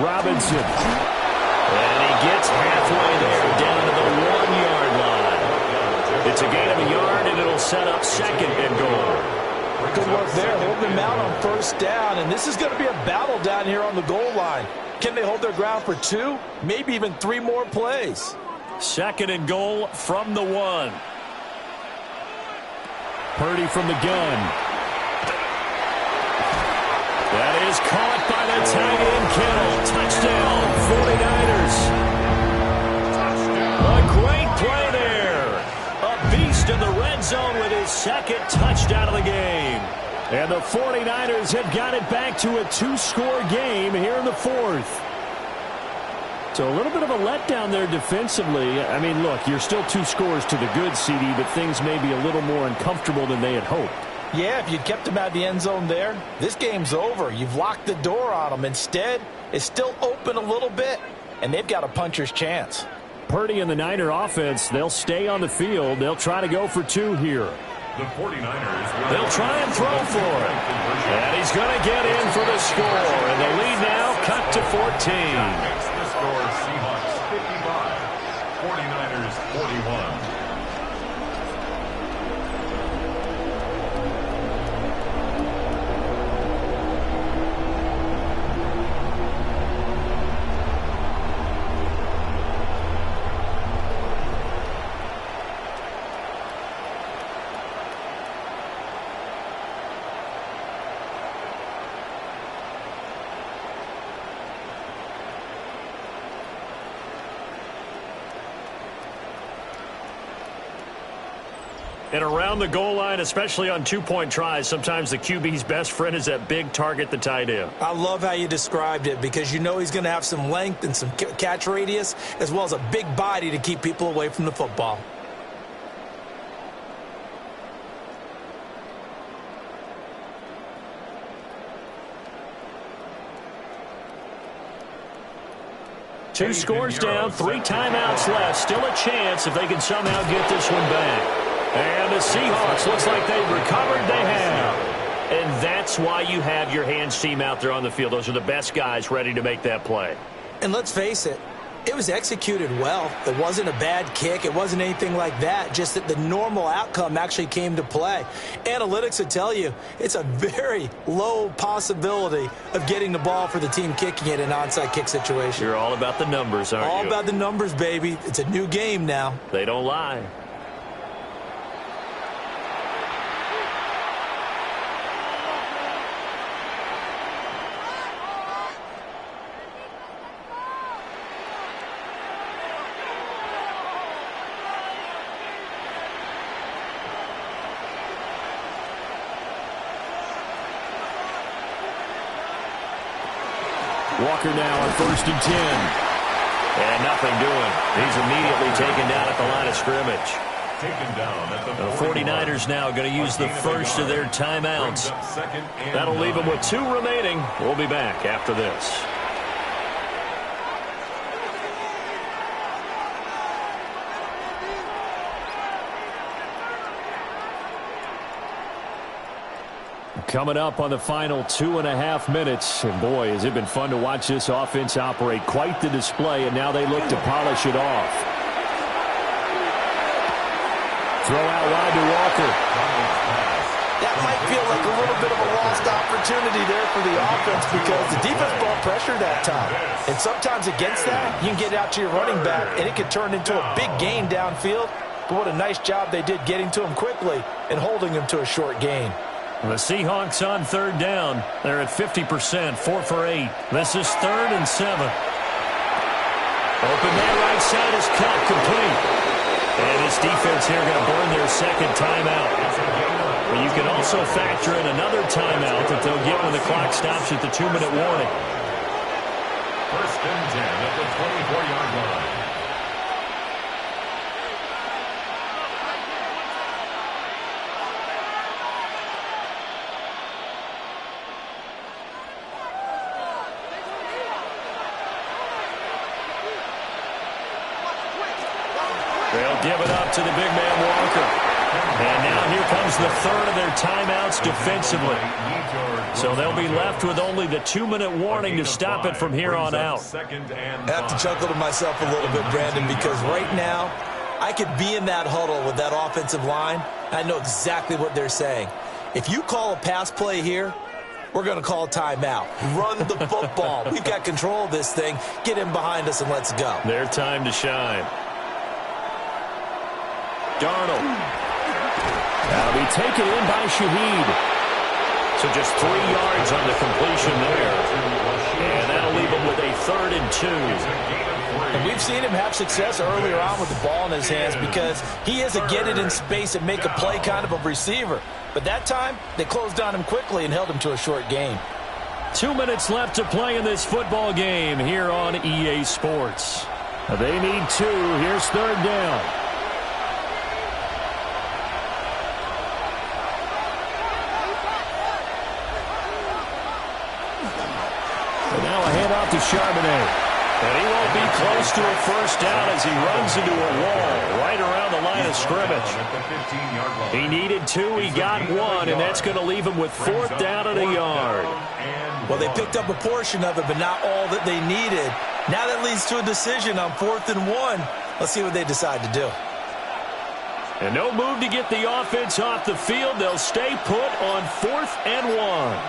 Robinson. And he gets halfway there down to the 1-yard line. It's a gain of a yard, and it'll set up second and goal. Good work there, holding them out on first down, and this is going to be a battle down here on the goal line. Can they hold their ground for 2, maybe even 3 more plays? Second and goal from the 1. Purdy from the gun. That is caught by the tight end, Kittle. Touchdown, 49ers. A great play there. A beast in the red zone with his second touchdown of the game. And the 49ers have got it back to a 2-score game here in the 4th. So a little bit of a letdown there defensively. I mean, look, you're still 2 scores to the good, CD, but things may be a little more uncomfortable than they had hoped. Yeah, if you'd kept him out of the end zone there, this game's over. You've locked the door on him. Instead, it's still open a little bit, and they've got a puncher's chance. Purdy and the Niner offense, they'll stay on the field. They'll try to go for 2 here. The 49ers. They'll try and throw for it. And he's going to get in for the score. And the lead now cut to 14. The score, Seahawks 55, 49ers 41. And around the goal line, especially on 2-point tries, sometimes the QB's best friend is that big target, the tight end. I love how you described it because you know he's going to have some length and some catch radius as well as a big body to keep people away from the football. Two scores down, 3 timeouts left. Still a chance if they can somehow get this one back. And the Seahawks, looks like they've recovered. They have. And that's why you have your hands team out there on the field. Those are the best guys ready to make that play. And let's face it, it was executed well. It wasn't a bad kick. It wasn't anything like that. Just that the normal outcome actually came to play. Analytics would tell you it's a very low possibility of getting the ball for the team kicking it in an onside kick situation. You're all about the numbers, aren't you? All about the numbers, baby. It's a new game now. They don't lie. Walker now on 1st and 10. And nothing doing. He's immediately taken down at the line of scrimmage. Taken down at The 49ers now going to use the first of their timeouts. That'll leave them with 2 remaining. We'll be back after this. Coming up on the final 2.5 minutes. And boy, has it been fun to watch this offense operate. Quite the display, and now they look to polish it off. Throw out wide to Walker. That might feel like a little bit of a lost opportunity there for the offense because the defense brought pressure that time. And sometimes against that, you can get out to your running back, and it can turn into a big gain downfield. But what a nice job they did getting to him quickly and holding him to a short gain. The Seahawks on third down. They're at 50%, 4 for 8. This is 3rd and 7. Open man right side is cut complete. And this defense here going to burn their second timeout. But you can also factor in another timeout that they'll get when the clock stops at the 2-minute warning. 1st and 10 at the 24-yard line. They'll give it up to the big man Walker. And now here comes the 3rd of their timeouts defensively. So they'll be left with only the 2-minute warning to stop it from here on out. I have to chuckle to myself a little bit, Brandon, because right now I could be in that huddle with that offensive line. I know exactly what they're saying. If you call a pass play here, we're going to call a timeout. Run the football. We've got control of this thing. Get in behind us and let's go. Their time to shine. Darnold. That'll be taken in by Shaheed. So just 3 yards on the completion there. And that'll leave him with a 3rd and 2. And we've seen him have success earlier on with the ball in his hands because he is a get it in space and make a play kind of a receiver. But that time, they closed on him quickly and held him to a short gain. 2 minutes left to play in this football game here on EA Sports. They need 2. Here's 3rd down. And now a handoff to Charbonnet. And he won't be close to a first down as he runs into a wall right around the line of scrimmage. He needed 2, he got 1, and that's going to leave him with 4th down and a yard. Well, they picked up a portion of it, but not all that they needed. Now that leads to a decision on 4th and 1. Let's see what they decide to do. And no move to get the offense off the field. They'll stay put on 4th and 1.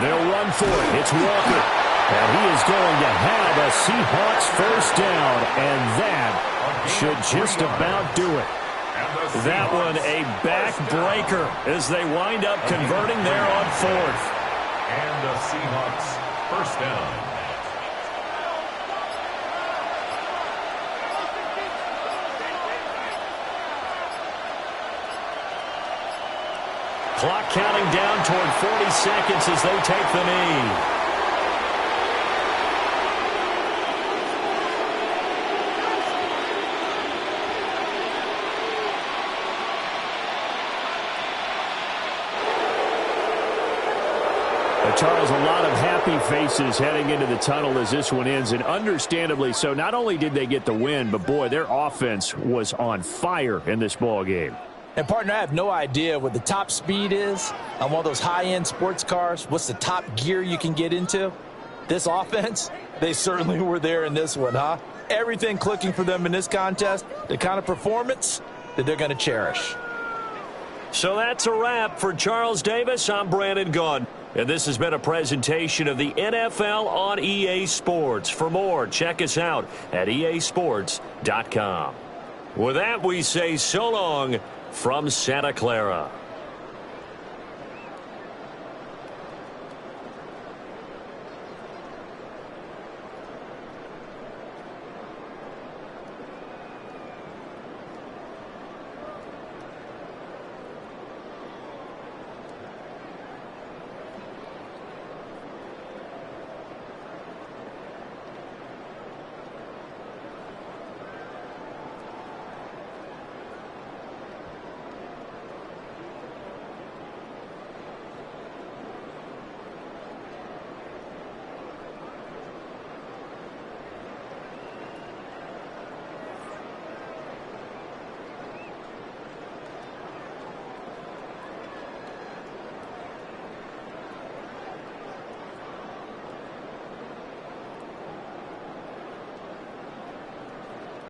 They'll run for it. It's Walker. And he is going to have a Seahawks first down. And that should just about do it. That one a backbreaker as they wind up converting there on 4th. And the Seahawks first down. Clock counting down toward 40 seconds as they take the knee. Charles, a lot of happy faces heading into the tunnel as this one ends, and understandably so. Not only did they get the win, but, boy, their offense was on fire in this ball game. And, partner, I have no idea what the top speed is on one of those high-end sports cars. What's the top gear you can get into? This offense, they certainly were there in this one, huh? Everything clicking for them in this contest, the kind of performance that they're going to cherish. So that's a wrap for Charles Davis. I'm Brandon Gunn. And this has been a presentation of the NFL on EA Sports. For more, check us out at easports.com. With that, we say so long from Santa Clara.